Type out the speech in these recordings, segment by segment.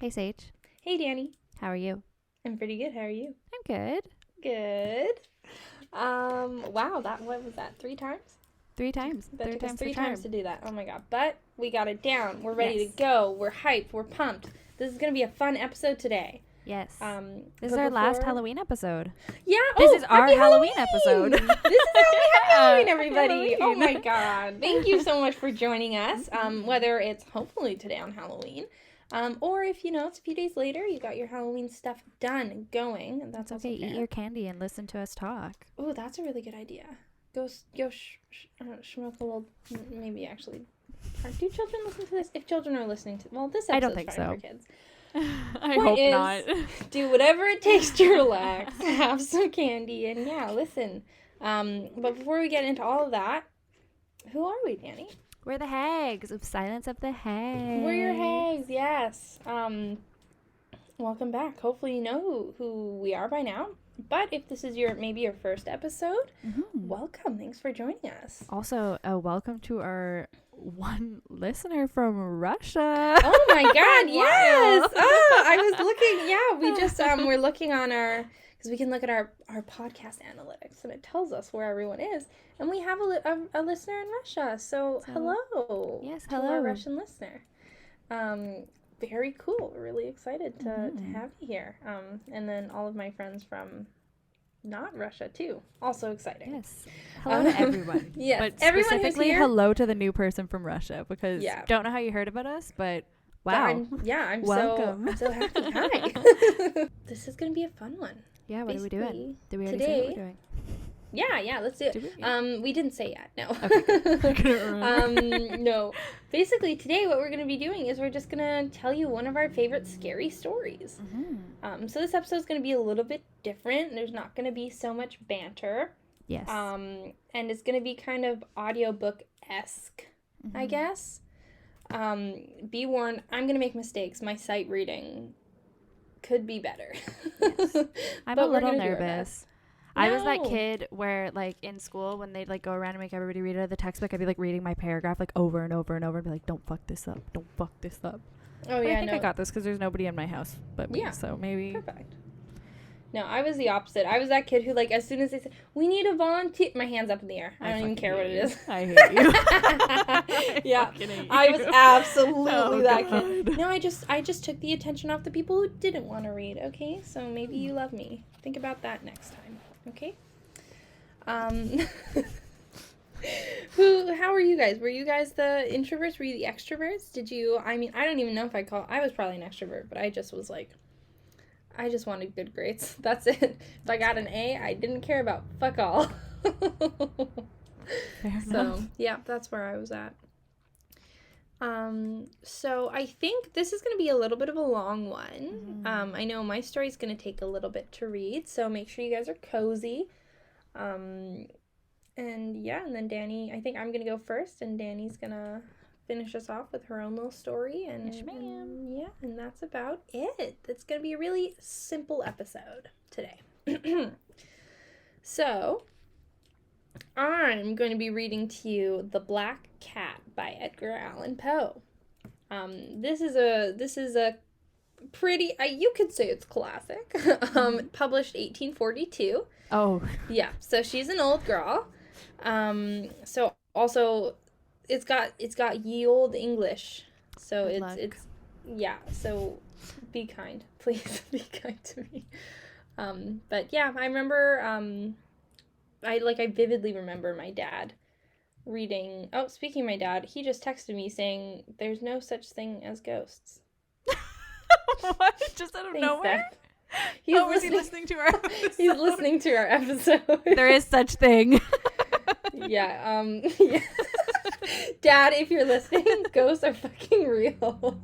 Hey, Sage. Hey, Dani. How are you? I'm pretty good. How are you? I'm good. Good. Wow, what was that? 3 times? Three times. That took us Time's 3 the charm. times to do that. Oh my god. But we got it down. We're ready Yes. to go. We're hyped. We're pumped. This is going to be a fun episode today. Yes. This is but our last before- Halloween episode. Yeah. This is our happy Halloween episode. This is happy Halloween, everybody. Oh Halloween. my god. Thank you so much for joining us. Whether it's hopefully today on Halloween, or if, it's a few days later, you got your Halloween stuff done and going, and that's Okay, eat your candy and listen to us talk. Oh, that's a really good idea. Go smoke a little, maybe actually. Do children listen to this? If children are listening to, well, this I don't episode's think fine so. for kids. I Point hope is, not. Do whatever it takes to relax, have some candy, and yeah, listen. But before we get into all of that, who are we, Dani? We're the hags of Silence of the Hags. We're your hags, yes. Welcome back. Hopefully you know who we are by now. But if this is maybe your first episode, welcome. Thanks for joining us. Also, welcome to our one listener from Russia. Oh my God! Wow. Yes. Oh, I was looking. Yeah, we just we're looking on because we can look at our podcast analytics and it tells us where everyone is, and we have a listener in Russia. So hello. Yes, to our hello. Russian listener. Very cool. We're really excited to have you here. And then all of my friends from not Russia too. Also exciting. Yes. Hello to everyone. Yes. But Everyone who's specifically here. hello to the new person from Russia because Yeah. don't know how you heard about us, but wow. I'm Welcome. so happy. Hi. This is gonna be a fun one. Yeah, what are we doing? Did we already today, say what we're doing? Yeah, let's do it. Did we? We didn't say yet, no. Okay. I couldn't remember. No. Basically, today what we're going to be doing is we're just going to tell you one of our favorite scary stories. So this episode is going to be a little bit different. There's not going to be so much banter. Yes. And it's going to be kind of audiobook-esque, I guess. Be warned, I'm going to make mistakes. My sight reading could be better. Yes. I'm a little gonna do our nervous. best. I was that No. kid where, like, in school, when they'd, like, go around and make everybody read out of the textbook, I'd be, like, reading my paragraph, like, over and over and over and be like, don't fuck this up. Don't fuck this up. Oh, But yeah, I think no. I got this because there's nobody in my house but me, Yeah. so maybe. Perfect. No, I was the opposite. I was that kid who, like, as soon as they said, we need a volunteer, my hand's up in the air. I don't even care what it is. I hate you. Yeah, fucking hate I was you. absolutely Oh, that God. kid. No, I just took the attention off the people who didn't want to read, okay? So maybe you love me. Think about that next time, okay? How are you guys? Were you guys the introverts? Were you the extroverts? I don't even know if I was probably an extrovert, but I just was like, I just wanted good grades. That's it. If I got an A, I didn't care about fuck all. Fair So, enough. yeah, that's where I was at. So I think this is going to be a little bit of a long one. I know my story's going to take a little bit to read, so make sure you guys are cozy. And then Dani, I think I'm going to go first, and Dani's going to finish us off with her own little story. And, Yes, ma'am. and that's about it. It's going to be a really simple episode today. So, I'm going to be reading to you The Black Cat by Edgar Allan Poe. This is a pretty, you could say it's classic. Published 1842. Oh. Yeah, so she's an old girl. So also it's got ye old English. So Good luck. it's yeah, so be kind. Please be kind to me. But yeah, I remember I vividly remember my dad reading. Oh, speaking of my dad, he just texted me saying there's no such thing as ghosts. What? Just out of Thanks, nowhere? Dad. Was he listening to our episode? He's listening to our episode. There is such thing. Yeah, yeah. Dad, if you're listening, ghosts are fucking real.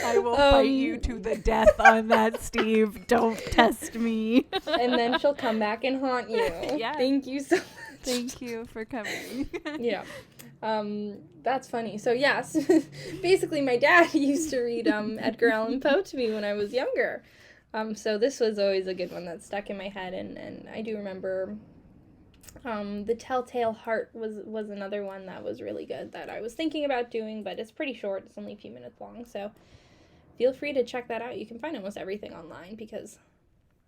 I will fight you to the death on that, Steve. Don't test me. And then she'll come back and haunt you. Yeah. Thank you so much. Thank you for coming. Yeah. That's funny. So, yes, basically my dad used to read Edgar Allan Poe to me when I was younger. So this was always a good one that stuck in my head, and I do remember The Telltale Heart was another one that was really good that I was thinking about doing, but it's pretty short. It's only a few minutes long, so feel free to check that out. You can find almost everything online because,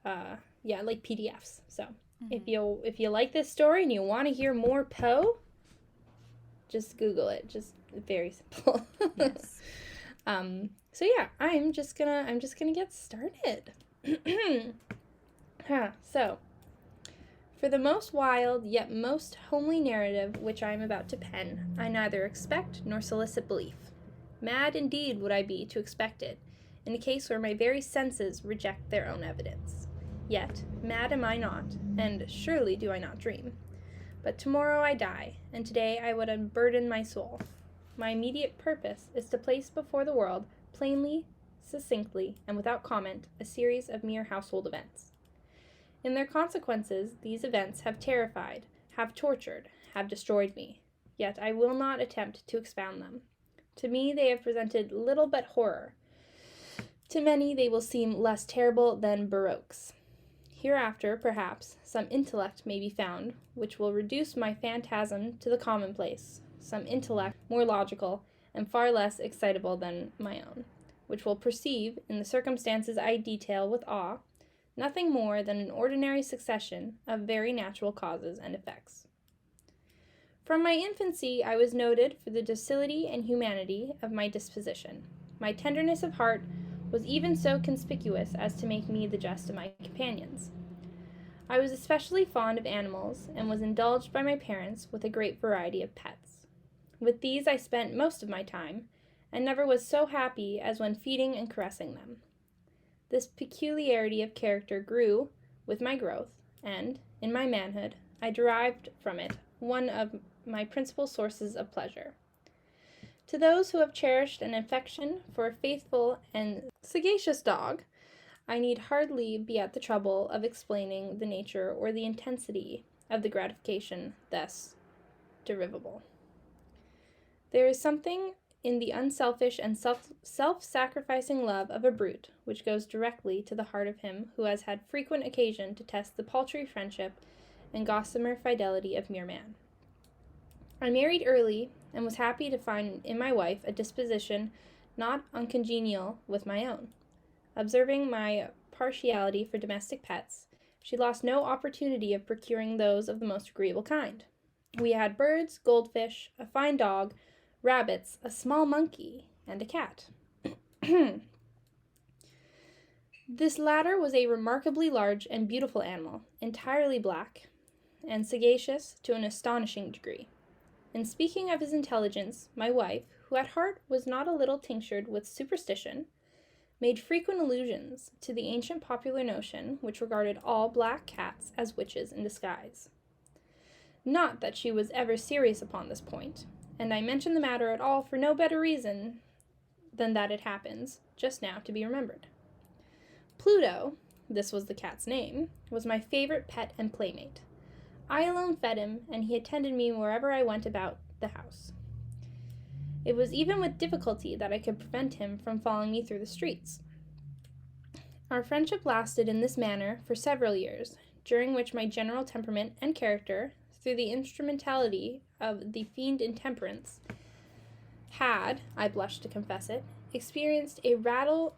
like PDFs. So if you like this story and you want to hear more Poe, just Google it. Just very simple. Yes. So yeah, I'm just gonna get started. So, for the most wild yet most homely narrative which I am about to pen, I neither expect nor solicit belief. Mad indeed would I be to expect it, in a case where my very senses reject their own evidence. Yet, mad am I not, and surely do I not dream. But tomorrow I die, and today I would unburden my soul. My immediate purpose is to place before the world, plainly, succinctly, and without comment, a series of mere household events. In their consequences, these events have terrified, have tortured, have destroyed me. Yet I will not attempt to expound them. To me they have presented little but horror. To many they will seem less terrible than baroques. Hereafter, perhaps, some intellect may be found which will reduce my phantasm to the commonplace, some intellect more logical and far less excitable than my own, which will perceive, in the circumstances I detail with awe, nothing more than an ordinary succession of very natural causes and effects. From my infancy I was noted for the docility and humanity of my disposition. My tenderness of heart was even so conspicuous as to make me the jest of my companions. I was especially fond of animals, and was indulged by my parents with a great variety of pets. With these I spent most of my time, and never was so happy as when feeding and caressing them. This peculiarity of character grew with my growth, and, in my manhood, I derived from it one of my principal sources of pleasure. To those who have cherished an affection for a faithful and sagacious dog, I need hardly be at the trouble of explaining the nature or the intensity of the gratification thus derivable. There is something in the unselfish and self-sacrificing love of a brute which goes directly to the heart of him who has had frequent occasion to test the paltry friendship and gossamer fidelity of mere man. I married early, and was happy to find in my wife a disposition not uncongenial with my own. Observing my partiality for domestic pets, she lost no opportunity of procuring those of the most agreeable kind. We had birds, goldfish, a fine dog, rabbits, a small monkey, and a cat. This latter was a remarkably large and beautiful animal, entirely black, and sagacious to an astonishing degree. In speaking of his intelligence, my wife, who at heart was not a little tinctured with superstition, made frequent allusions to the ancient popular notion which regarded all black cats as witches in disguise. Not that she was ever serious upon this point, and I mention the matter at all for no better reason than that it happens, just now to be remembered. Pluto, this was the cat's name, was my favorite pet and playmate. I alone fed him, and he attended me wherever I went about the house. It was even with difficulty that I could prevent him from following me through the streets. Our friendship lasted in this manner for several years, during which my general temperament and character, through the instrumentality of the fiend intemperance, had, I blush to confess it, experienced a radical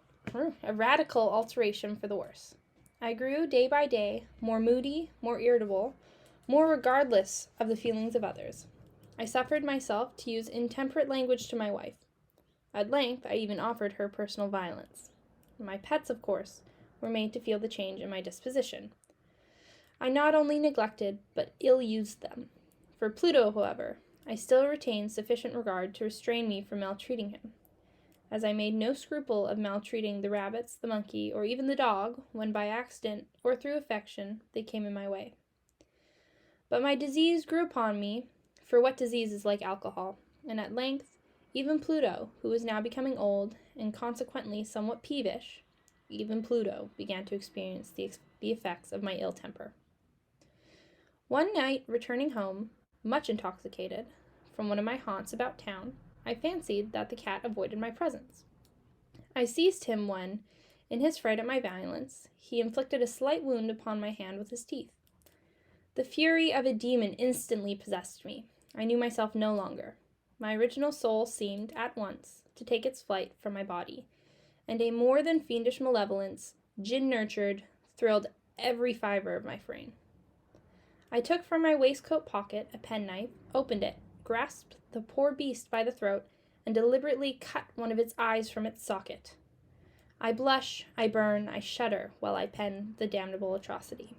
alteration for the worse. I grew day by day more moody, more irritable, more regardless of the feelings of others. I suffered myself to use intemperate language to my wife. At length, I even offered her personal violence. My pets, of course, were made to feel the change in my disposition. I not only neglected, but ill-used them. For Pluto, however, I still retained sufficient regard to restrain me from maltreating him, as I made no scruple of maltreating the rabbits, the monkey, or even the dog, when by accident or through affection they came in my way. But my disease grew upon me, for what disease is like alcohol, and at length, even Pluto, who was now becoming old, and consequently somewhat peevish, even Pluto began to experience the effects of my ill temper. One night, returning home, much intoxicated, from one of my haunts about town, I fancied that the cat avoided my presence. I seized him when, in his fright at my violence, he inflicted a slight wound upon my hand with his teeth. The fury of a demon instantly possessed me. I knew myself no longer. My original soul seemed, at once, to take its flight from my body, and a more than fiendish malevolence, gin-nurtured, thrilled every fiber of my frame. I took from my waistcoat pocket a penknife, opened it, grasped the poor beast by the throat, and deliberately cut one of its eyes from its socket. I blush, I burn, I shudder while I pen the damnable atrocity.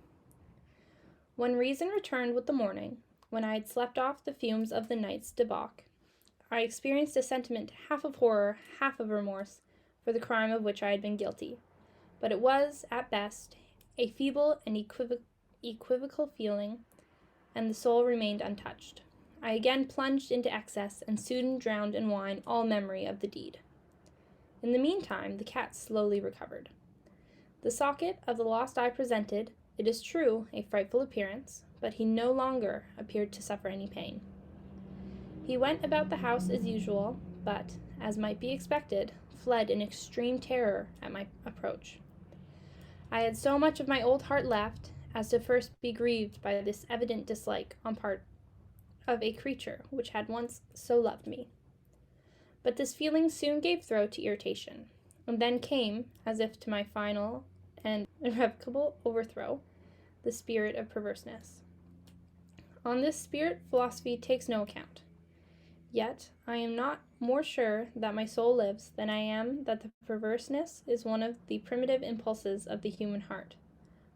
When reason returned with the morning, when I had slept off the fumes of the night's debauch, I experienced a sentiment half of horror, half of remorse, for the crime of which I had been guilty, but it was, at best, a feeble and equivocal feeling, and the soul remained untouched. I again plunged into excess, and soon drowned in wine all memory of the deed. In the meantime, the cat slowly recovered. The socket of the lost eye presented, it is true, a frightful appearance, but he no longer appeared to suffer any pain. He went about the house as usual, but, as might be expected, fled in extreme terror at my approach. I had so much of my old heart left as to first be grieved by this evident dislike on part of a creature which had once so loved me. But this feeling soon gave throat to irritation, and then came, as if to my final and irrevocable overthrow, the spirit of perverseness. On this spirit philosophy takes no account. Yet I am not more sure that my soul lives than I am that the perverseness is one of the primitive impulses of the human heart,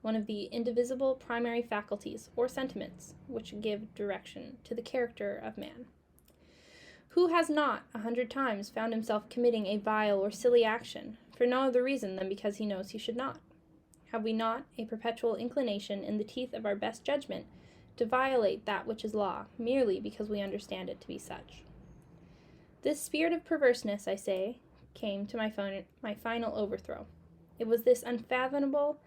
one of the indivisible primary faculties or sentiments which give direction to the character of man. Who has not 100 times found himself committing a vile or silly action for no other reason than because he knows he should not? Have we not a perpetual inclination in the teeth of our best judgment to violate that which is law, merely because we understand it to be such? This spirit of perverseness, I say, came to my final overthrow. It was this unfathomable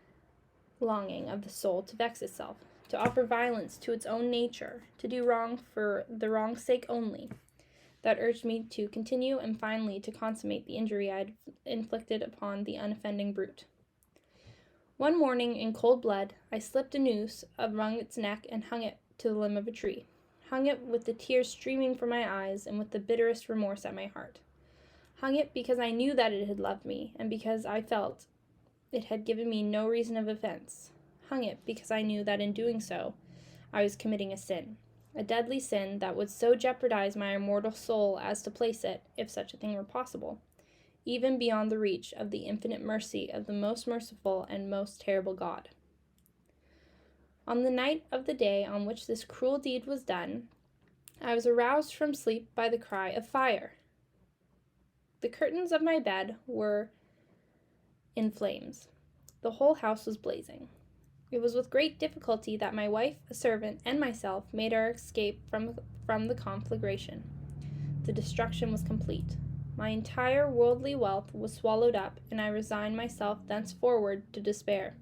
longing of the soul to vex itself, to offer violence to its own nature, to do wrong for the wrong's sake only, that urged me to continue and finally to consummate the injury I had inflicted upon the unoffending brute. One morning, in cold blood, I slipped a noose around its neck and hung it to the limb of a tree, hung it with the tears streaming from my eyes and with the bitterest remorse at my heart. Hung it because I knew that it had loved me, and because I felt it had given me no reason of offense. Hung it because I knew that in doing so, I was committing a sin, a deadly sin that would so jeopardize my immortal soul as to place it, if such a thing were possible, even beyond the reach of the infinite mercy of the most merciful and most terrible God. On the night of the day on which this cruel deed was done, I was aroused from sleep by the cry of fire. The curtains of my bed were in flames. The whole house was blazing. It was with great difficulty that my wife, a servant, and myself made our escape from the conflagration. The destruction was complete. My entire worldly wealth was swallowed up, and I resigned myself thenceforward to despair.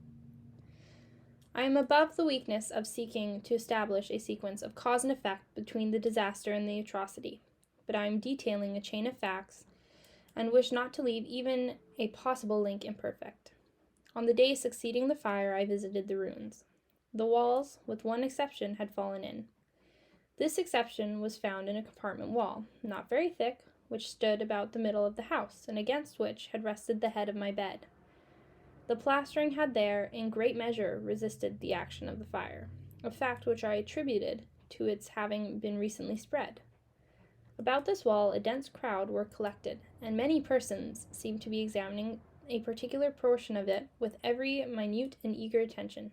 I am above the weakness of seeking to establish a sequence of cause and effect between the disaster and the atrocity, but I am detailing a chain of facts, and wish not to leave even a possible link imperfect. On the day succeeding the fire, I visited the ruins. The walls, with one exception, had fallen in. This exception was found in a compartment wall, not very thick, which stood about the middle of the house, and against which had rested the head of my bed. The plastering had there, in great measure, resisted the action of the fire, a fact which I attributed to its having been recently spread. About this wall a dense crowd were collected, and many persons seemed to be examining a particular portion of it with every minute and eager attention.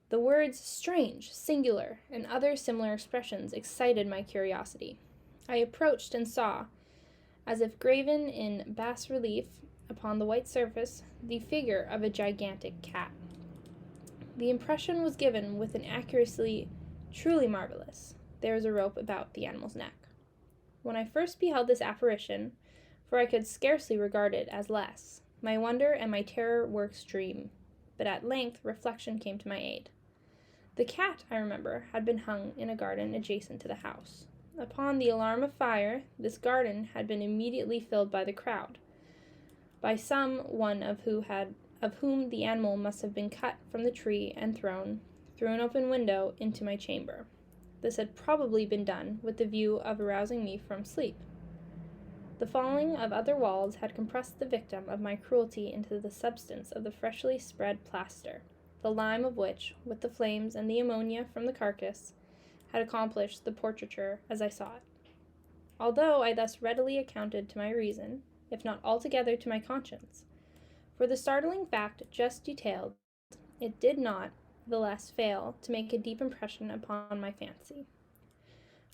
The words strange, singular, and other similar expressions excited my curiosity. I approached and saw, as if graven in bas relief upon the white surface, the figure of a gigantic cat. The impression was given with an accuracy truly marvelous. There was a rope about the animal's neck. When I first beheld this apparition, for I could scarcely regard it as less, my wonder and my terror were extreme, but at length reflection came to my aid. The cat, I remember, had been hung in a garden adjacent to the house. Upon the alarm of fire, this garden had been immediately filled by the crowd, by some one of whom the animal must have been cut from the tree and thrown, through an open window, into my chamber. This had probably been done with the view of arousing me from sleep. The falling of other walls had compressed the victim of my cruelty into the substance of the freshly spread plaster, the lime of which, with the flames and the ammonia from the carcass, had accomplished the portraiture as I saw it. Although I thus readily accounted to my reason, if not altogether to my conscience, for the startling fact just detailed, it did not, the less, fail to make a deep impression upon my fancy.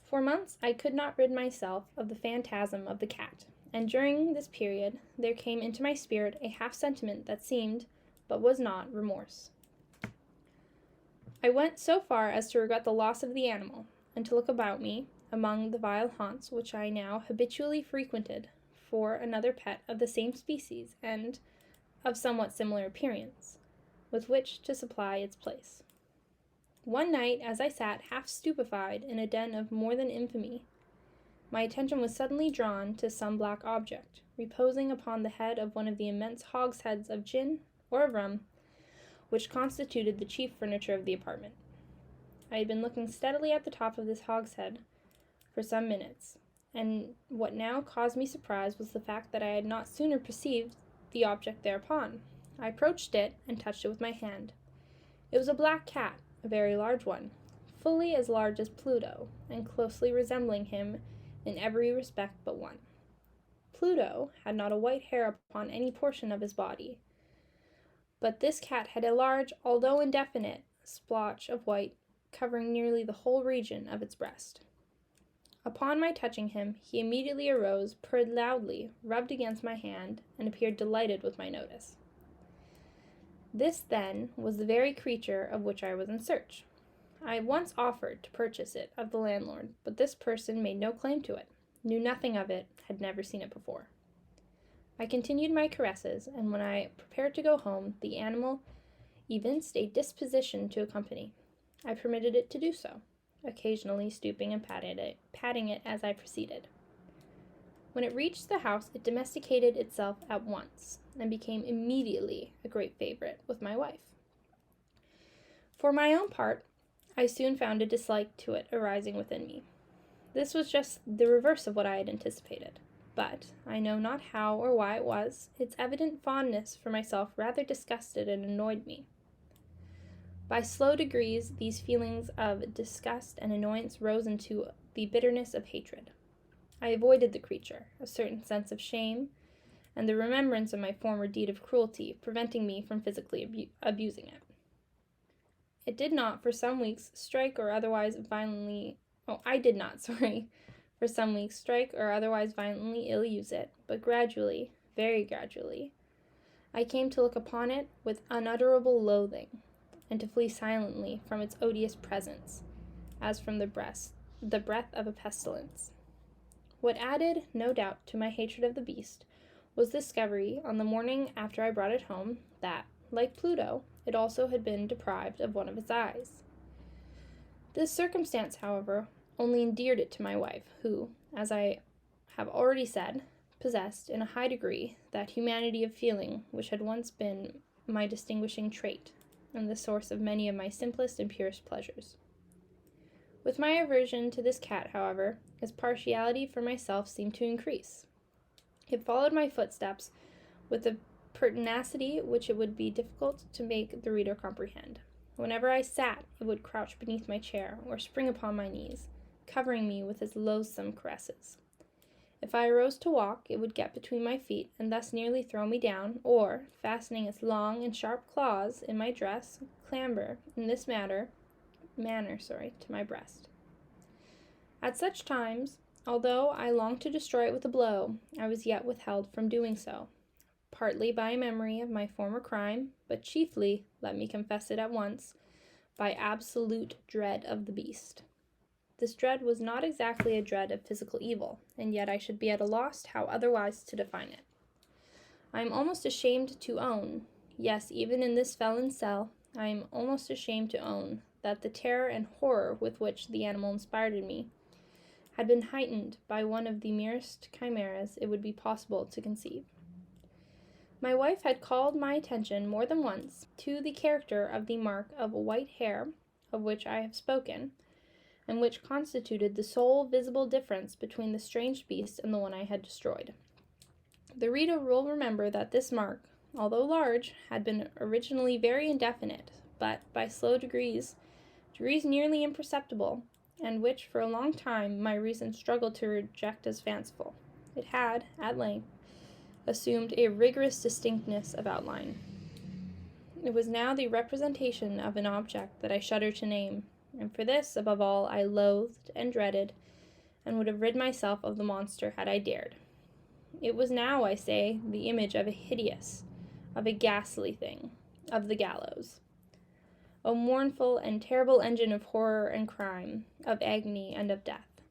For months I could not rid myself of the phantasm of the cat, and during this period there came into my spirit a half-sentiment that seemed, but was not, remorse. I went so far as to regret the loss of the animal, and to look about me, among the vile haunts which I now habitually frequented, for another pet of the same species, and of somewhat similar appearance, with which to supply its place. One night, as I sat half stupefied in a den of more than infamy, my attention was suddenly drawn to some black object, reposing upon the head of one of the immense hogsheads of gin, or of rum, which constituted the chief furniture of the apartment. I had been looking steadily at the top of this hogshead for some minutes, and what now caused me surprise was the fact that I had not sooner perceived the object thereupon. I approached it and touched it with my hand. It was a black cat, a very large one, fully as large as Pluto, and closely resembling him in every respect but one. Pluto had not a white hair upon any portion of his body, but this cat had a large, although indefinite, splotch of white covering nearly the whole region of its breast. Upon my touching him, he immediately arose, purred loudly, rubbed against my hand, and appeared delighted with my notice. This, then, was the very creature of which I was in search. I had once offered to purchase it of the landlord, but this person made no claim to it, knew nothing of it, had never seen it before. I continued my caresses, and when I prepared to go home, the animal evinced a disposition to accompany. I permitted it to do so, occasionally stooping and patting it as I proceeded. When it reached the house, it domesticated itself at once, and became immediately a great favorite with my wife. For my own part, I soon found a dislike to it arising within me. This was just the reverse of what I had anticipated, but, I know not how or why it was, its evident fondness for myself rather disgusted and annoyed me. By slow degrees, these feelings of disgust and annoyance rose into the bitterness of hatred. I avoided the creature, a certain sense of shame, and the remembrance of my former deed of cruelty preventing me from physically abusing it. It did not, for some weeks, strike or otherwise violently ill use it, but gradually, very gradually, I came to look upon it with unutterable loathing, and to flee silently from its odious presence, as from the breath of a pestilence. What added, no doubt, to my hatred of the beast was the discovery, on the morning after I brought it home, that, like Pluto, it also had been deprived of one of its eyes. This circumstance, however, only endeared it to my wife, who, as I have already said, possessed, in a high degree, that humanity of feeling which had once been my distinguishing trait, and the source of many of my simplest and purest pleasures. With my aversion to this cat, however, its partiality for myself seemed to increase. It followed my footsteps with a pertinacity which it would be difficult to make the reader comprehend. Whenever I sat, it would crouch beneath my chair, or spring upon my knees, covering me with its loathsome caresses. If I arose to walk, it would get between my feet, and thus nearly throw me down, or, fastening its long and sharp claws in my dress, clamber, in this manner, to my breast. At such times, although I longed to destroy it with a blow, I was yet withheld from doing so, partly by a memory of my former crime, but chiefly, let me confess it at once, by absolute dread of the beast. This dread was not exactly a dread of physical evil, and yet I should be at a loss how otherwise to define it. I am almost ashamed to own, yes, even in this felon's cell, I am almost ashamed to own, that the terror and horror with which the animal inspired in me had been heightened by one of the merest chimeras it would be possible to conceive. My wife had called my attention more than once to the character of the mark of white hair of which I have spoken, and which constituted the sole visible difference between the strange beast and the one I had destroyed. The reader will remember that this mark, although large, had been originally very indefinite, but by slow degrees nearly imperceptible, and which for a long time my reason struggled to reject as fanciful. It had, at length, assumed a rigorous distinctness of outline. It was now the representation of an object that I shudder to name, and for this, above all, I loathed and dreaded, and would have rid myself of the monster had I dared. It was now, I say, the image of a hideous, of a ghastly thing, of the gallows. O mournful and terrible engine of horror and crime, of agony and of death.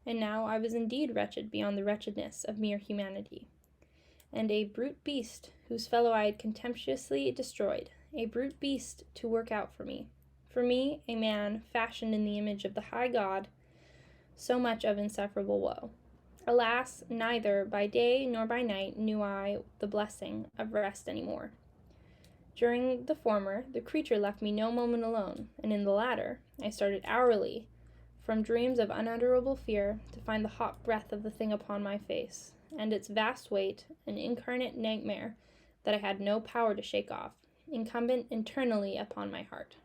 And now I was indeed wretched beyond the wretchedness of mere humanity, and a brute beast whose fellow I had contemptuously destroyed, a brute beast to work out for me, a man fashioned in the image of the high God, so much of insufferable woe. Alas, neither by day nor by night knew I the blessing of rest any more. During the former, the creature left me no moment alone, and in the latter, I started hourly from dreams of unutterable fear to find the hot breath of the thing upon my face, and its vast weight, an incarnate nightmare that I had no power to shake off, incumbent internally upon my heart.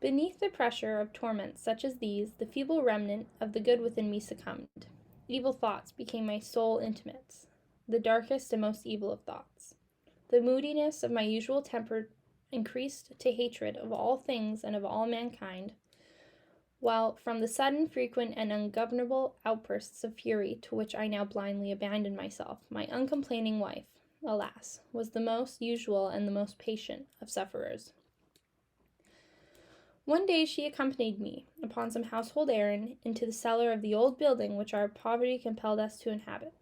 Beneath the pressure of torments such as these, the feeble remnant of the good within me succumbed. Evil thoughts became my sole intimates, the darkest and most evil of thoughts. The moodiness of my usual temper increased to hatred of all things and of all mankind, while from the sudden, frequent, and ungovernable outbursts of fury to which I now blindly abandoned myself, my uncomplaining wife, alas, was the most usual and the most patient of sufferers. One day she accompanied me, upon some household errand, into the cellar of the old building which our poverty compelled us to inhabit.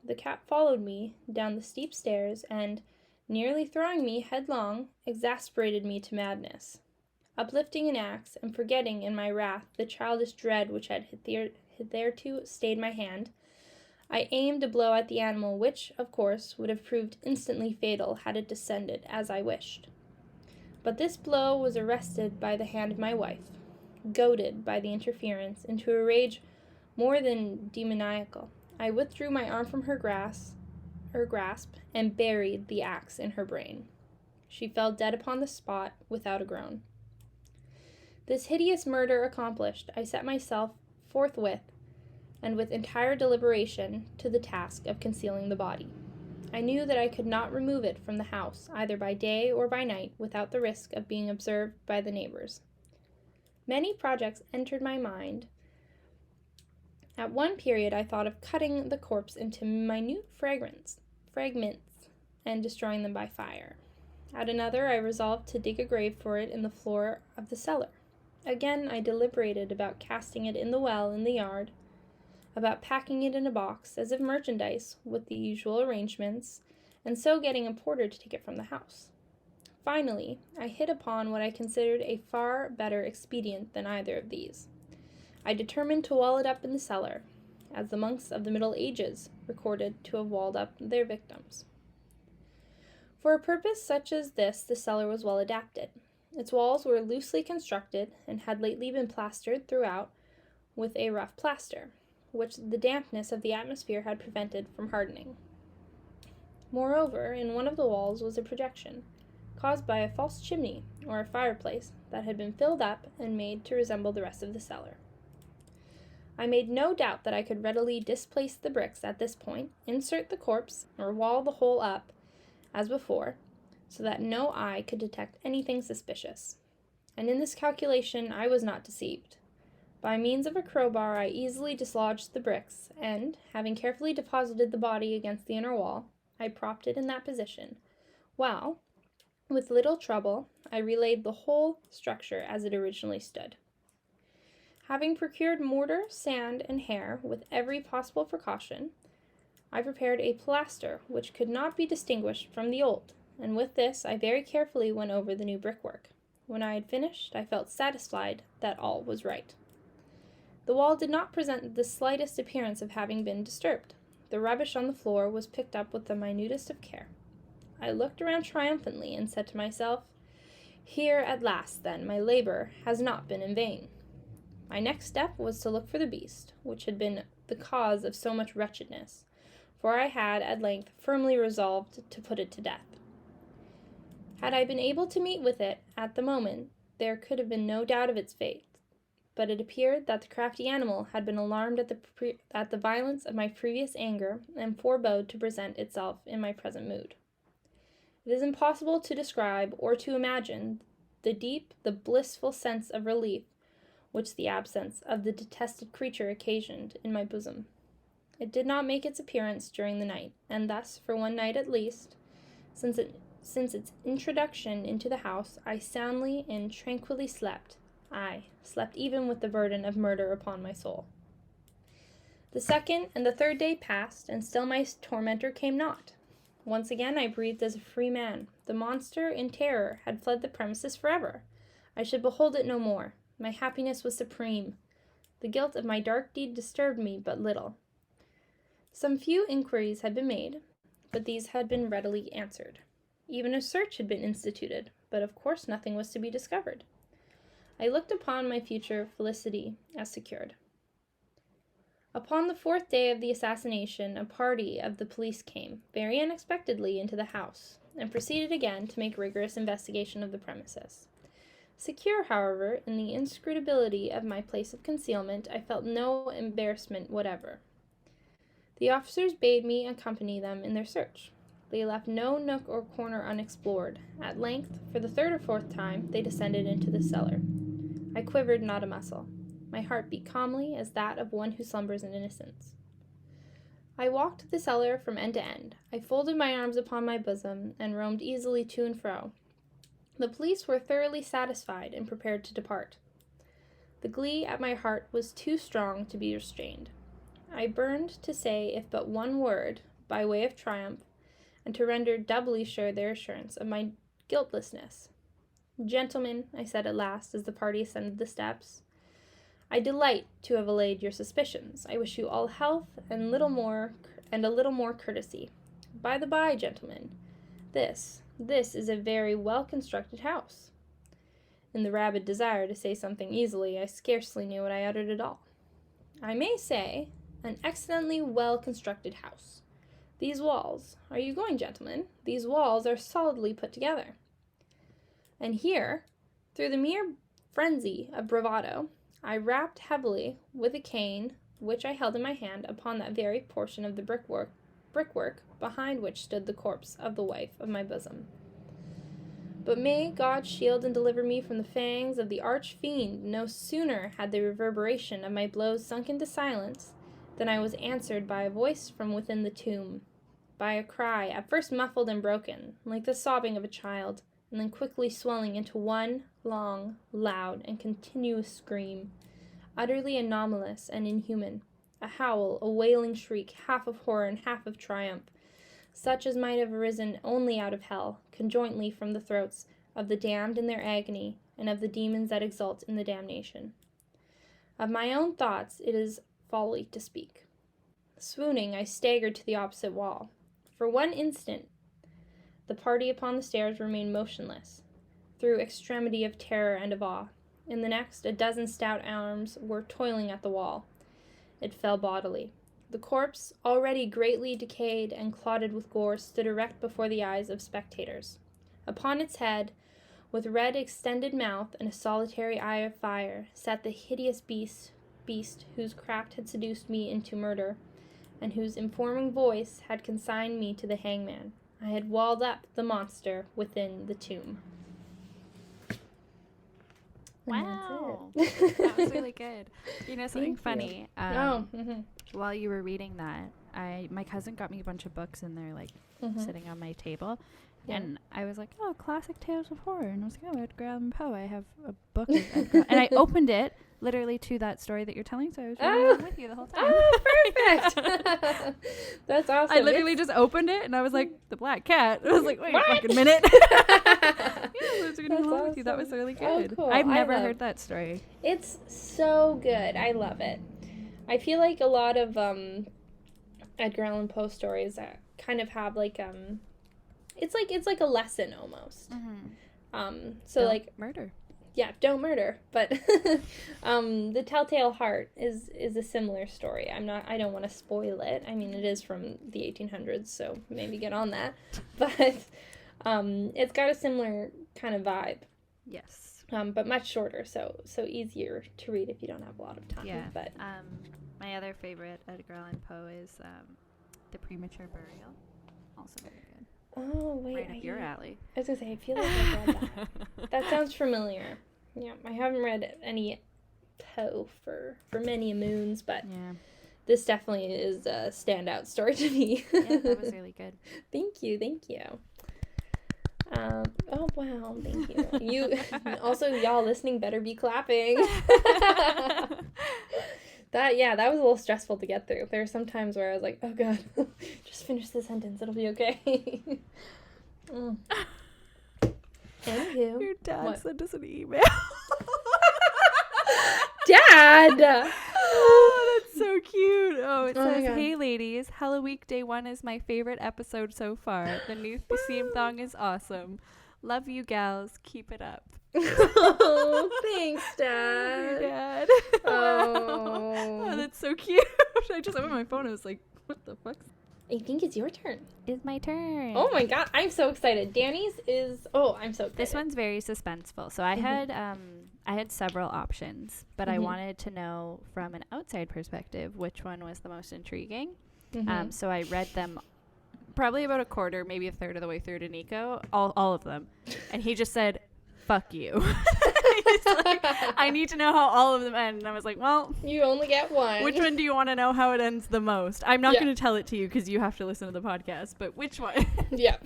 The cat followed me down the steep stairs, and, nearly throwing me headlong, exasperated me to madness. Uplifting an axe, and forgetting in my wrath the childish dread which had hitherto stayed my hand, I aimed a blow at the animal which, of course, would have proved instantly fatal had it descended as I wished. But this blow was arrested by the hand of my wife, goaded by the interference into a rage more than demoniacal. I withdrew my arm from her grasp, and buried the axe in her brain. She fell dead upon the spot without a groan. This hideous murder accomplished, I set myself forthwith, and with entire deliberation, to the task of concealing the body. I knew that I could not remove it from the house, either by day or by night, without the risk of being observed by the neighbors. Many projects entered my mind. At one period I thought of cutting the corpse into minute fragments, and destroying them by fire. At another I resolved to dig a grave for it in the floor of the cellar. Again I deliberated about casting it in the well in the yard, about packing it in a box, as if merchandise, with the usual arrangements, and so getting a porter to take it from the house. Finally, I hit upon what I considered a far better expedient than either of these. I determined to wall it up in the cellar, as the monks of the Middle Ages recorded to have walled up their victims. For a purpose such as this, the cellar was well adapted. Its walls were loosely constructed, and had lately been plastered throughout with a rough plaster, which the dampness of the atmosphere had prevented from hardening. Moreover, in one of the walls was a projection, caused by a false chimney, or a fireplace, that had been filled up and made to resemble the rest of the cellar. I made no doubt that I could readily displace the bricks at this point, insert the corpse, or wall the whole up, as before, so that no eye could detect anything suspicious. And in this calculation I was not deceived. By means of a crowbar I easily dislodged the bricks, and, having carefully deposited the body against the inner wall, I propped it in that position, while, with little trouble, I relaid the whole structure as it originally stood. Having procured mortar, sand, and hair with every possible precaution, I prepared a plaster which could not be distinguished from the old, and with this I very carefully went over the new brickwork. When I had finished, I felt satisfied that all was right. The wall did not present the slightest appearance of having been disturbed. The rubbish on the floor was picked up with the minutest of care. I looked around triumphantly and said to myself, "Here at last, then, my labor has not been in vain." My next step was to look for the beast, which had been the cause of so much wretchedness, for I had, at length, firmly resolved to put it to death. Had I been able to meet with it at the moment, there could have been no doubt of its fate, but it appeared that the crafty animal had been alarmed at the violence of my previous anger, and forebode to present itself in my present mood. It is impossible to describe or to imagine the blissful sense of relief which the absence of the detested creature occasioned in my bosom. It did not make its appearance during the night, and thus, for one night at least, since its introduction into the house, I soundly and tranquilly slept. I slept even with the burden of murder upon my soul. The second and the third day passed, and still my tormentor came not. Once again I breathed as a free man. The monster, in terror, had fled the premises forever. I should behold it no more. My happiness was supreme. The guilt of my dark deed disturbed me but little. Some few inquiries had been made, but these had been readily answered. Even a search had been instituted, but of course nothing was to be discovered. I looked upon my future felicity as secured. Upon the 4th day of the assassination, a party of the police came, very unexpectedly, into the house, and proceeded again to make rigorous investigation of the premises. Secure, however, in the inscrutability of my place of concealment, I felt no embarrassment whatever. The officers bade me accompany them in their search. They left no nook or corner unexplored. At length, for the 3rd or 4th time, they descended into the cellar. I quivered not a muscle. My heart beat calmly as that of one who slumbers in innocence. I walked the cellar from end to end. I folded my arms upon my bosom and roamed easily to and fro. The police were thoroughly satisfied and prepared to depart. The glee at my heart was too strong to be restrained. I burned to say if but one word, by way of triumph, and to render doubly sure their assurance of my guiltlessness. "Gentlemen," I said at last, as the party ascended the steps, "I delight to have allayed your suspicions. I wish you all health and a little more courtesy. By the by, gentlemen, this is a very well-constructed house." In the rabid desire to say something easily, I scarcely knew what I uttered at all. "I may say, an excellently well-constructed house. These walls, are you going, gentlemen? These walls are solidly put together." And here, through the mere frenzy of bravado, I rapped heavily with a cane which I held in my hand upon that very portion of the brickwork behind which stood the corpse of the wife of my bosom. But may God shield and deliver me from the fangs of the arch-fiend! No sooner had the reverberation of my blows sunk into silence than I was answered by a voice from within the tomb, by a cry, at first muffled and broken, like the sobbing of a child, and then quickly swelling into one long, loud, and continuous scream, utterly anomalous and inhuman, a howl, a wailing shriek, half of horror and half of triumph, such as might have arisen only out of hell, conjointly from the throats of the damned in their agony, and of the demons that exult in the damnation. Of my own thoughts it is folly to speak. Swooning, I staggered to the opposite wall. For one instant, the party upon the stairs remained motionless, through extremity of terror and of awe. In the next, a dozen stout arms were toiling at the wall. It fell bodily. The corpse, already greatly decayed and clotted with gore, stood erect before the eyes of spectators. Upon its head, with red extended mouth and a solitary eye of fire, sat the hideous beast whose craft had seduced me into murder, and whose informing voice had consigned me to the hangman. I had walled up the monster within the tomb. Wow. That was really good. You know, something funny. Mm-hmm. While you were reading that, my cousin got me a bunch of books and they're like sitting on my table. Yeah. And I was like, oh, classic tales of horror. And I was like, oh, Edgar Allen Poe. I have a book of Edgar. And I opened it literally to that story that you're telling. So I was reading along with you the whole time. Oh, perfect. That's awesome. I literally just opened it and I was like, the black cat. I was like, wait a fucking minute. I was reading along with you. That was really good. Oh, cool. I've never heard that story. It's so good. I love it. I feel like a lot of Edgar Allan Poe stories that kind of have like it's like a lesson almost. Mm-hmm. So Don't like murder. don't murder. But The Telltale Heart is a similar story. I don't want to spoil it. I mean, it is from the 1800s, so maybe get on that. But it's got a similar kind of vibe. Yes. But much shorter, so easier to read if you don't have a lot of time. Yeah. But my other favorite Edgar Allan Poe is The Premature Burial. Also very good. Oh, wait. Right up your alley. I was going to say, I feel like I've read that. That sounds familiar. Yeah, I haven't read any Poe for many moons, but this definitely is a standout story to me. Yeah, that was really good. Thank you. Oh, wow, thank you. You also, y'all listening better be clapping. That was a little stressful to get through. There are some times where I was like, oh god, just finish the sentence, it'll be okay. Anywho. Your dad sent us an email. Dad! Oh, that's so cute. Oh, it says, God. Hey ladies, Halloweek Day 1 is my favorite episode so far. The new theme song is awesome. Love you gals. Keep it up. Oh, thanks, Dad. Your dad. Oh, that's so cute. I just opened my phone. I was like, what the fuck? I think it's your turn. It's my turn. Oh my god, I'm so excited. Danny's is... Oh, I'm so excited. This one's very suspenseful. So I had several options, but I wanted to know from an outside perspective which one was the most intriguing. So I read them probably about a quarter, maybe a third of the way through to Nico, all of them. And he just said, fuck you. He's like, I need to know how all of them end. And I was like, well, you only get one. Which one do you want to know how it ends the most? I'm not going to tell it to you because you have to listen to the podcast, but which one? Yeah.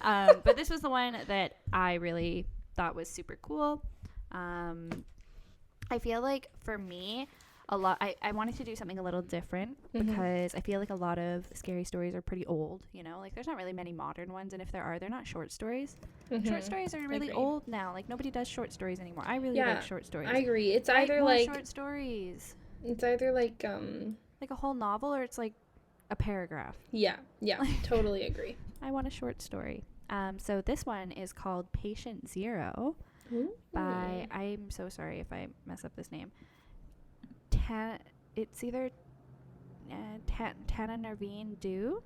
But this was the one that I really thought was super cool. I feel like for me, I wanted to do something a little different because I feel like a lot of scary stories are pretty old, you know, like there's not really many modern ones, and if there are, they're not short stories. Short stories are really old now. Like nobody does short stories anymore. I really like short stories. I agree. It's either like short stories. It's either like a whole novel, or it's like a paragraph. Yeah, totally agree. I want a short story. So this one is called Patient Zero by, I'm so sorry if I mess up this name. It's either Tananaruve Due.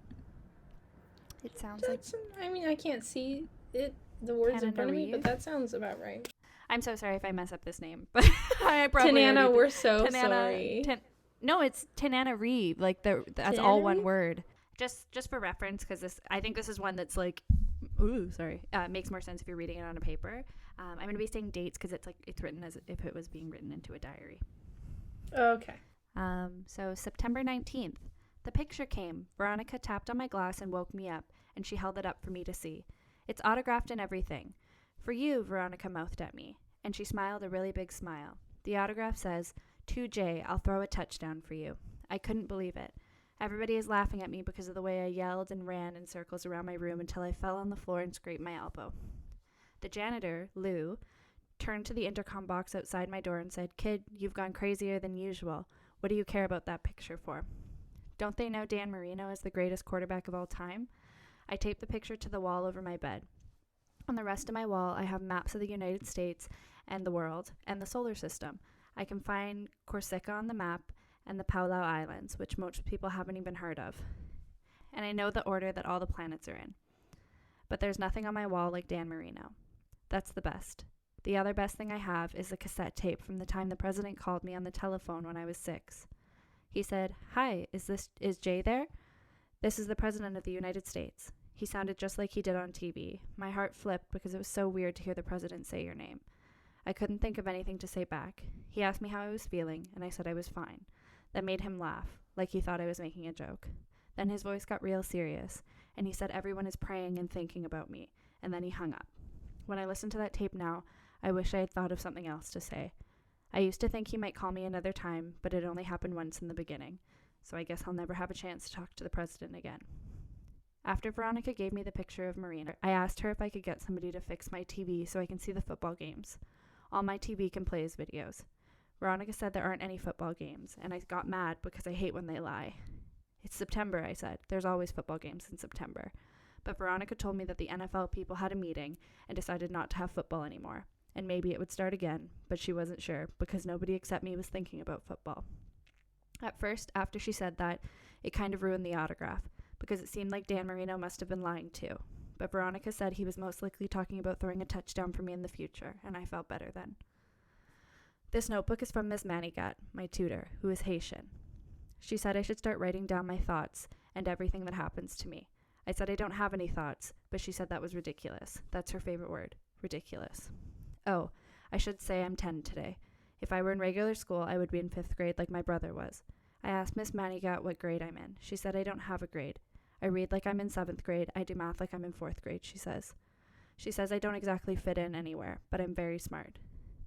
It sounds like... I mean, I can't see it, the words in front of me, but that sounds about right. I'm so sorry if I mess up this name, but I probably... Tanana, we're so sorry. No, it's Tananaruve. Like, that's all one word. Just for reference, because I think this is one that's like... Ooh, sorry. Makes more sense if you're reading it on a paper. I'm going to be saying dates because it's written as if it was being written into a diary. Okay. So September 19th, the picture came. Veronica tapped on my glass and woke me up, and she held it up for me to see. It's autographed and everything. For you, Veronica mouthed at me, and she smiled a really big smile. The autograph says, To Jay, I'll throw a touchdown for you. I couldn't believe it. Everybody is laughing at me because of the way I yelled and ran in circles around my room until I fell on the floor and scraped my elbow. The janitor, Lou, turned to the intercom box outside my door and said, Kid, you've gone crazier than usual. What do you care about that picture for? Don't they know Dan Marino is the greatest quarterback of all time? I taped the picture to the wall over my bed. On the rest of my wall, I have maps of the United States and the world and the solar system. I can find Corsica on the map and the Palau Islands, which most people haven't even heard of. And I know the order that all the planets are in. But there's nothing on my wall like Dan Marino. That's the best. The other best thing I have is a cassette tape from the time the president called me on the telephone when I was 6. He said, Hi, is Jay there? This is the president of the United States. He sounded just like he did on TV. My heart flipped because it was so weird to hear the president say your name. I couldn't think of anything to say back. He asked me how I was feeling, and I said I was fine. That made him laugh, like he thought I was making a joke. Then his voice got real serious, and he said everyone is praying and thinking about me, and then he hung up. When I listen to that tape now, I wish I had thought of something else to say. I used to think he might call me another time, but it only happened once in the beginning, so I guess I'll never have a chance to talk to the president again. After Veronica gave me the picture of Marina, I asked her if I could get somebody to fix my TV so I can see the football games. All my TV can play is videos. Veronica said there aren't any football games, and I got mad because I hate when they lie. It's September, I said. There's always football games in September. But Veronica told me that the NFL people had a meeting and decided not to have football anymore. and maybe it would start again, but she wasn't sure because nobody except me was thinking about football. At first, after she said that, it kind of ruined the autograph because it seemed like Dan Marino must have been lying too. But Veronica said he was most likely talking about throwing a touchdown for me in the future, and I felt better then. This notebook is from Miss Manigat, my tutor, who is Haitian. She said I should start writing down my thoughts and everything that happens to me. I said I don't have any thoughts, but she said that was ridiculous. That's her favorite word, ridiculous. Oh, I should say I'm 10 today. If I were in regular school, I would be in 5th grade like my brother was. I asked Miss Manigat what grade I'm in. She said I don't have a grade. I read like I'm in 7th grade. I do math like I'm in 4th grade, she says. She says I don't exactly fit in anywhere, but I'm very smart.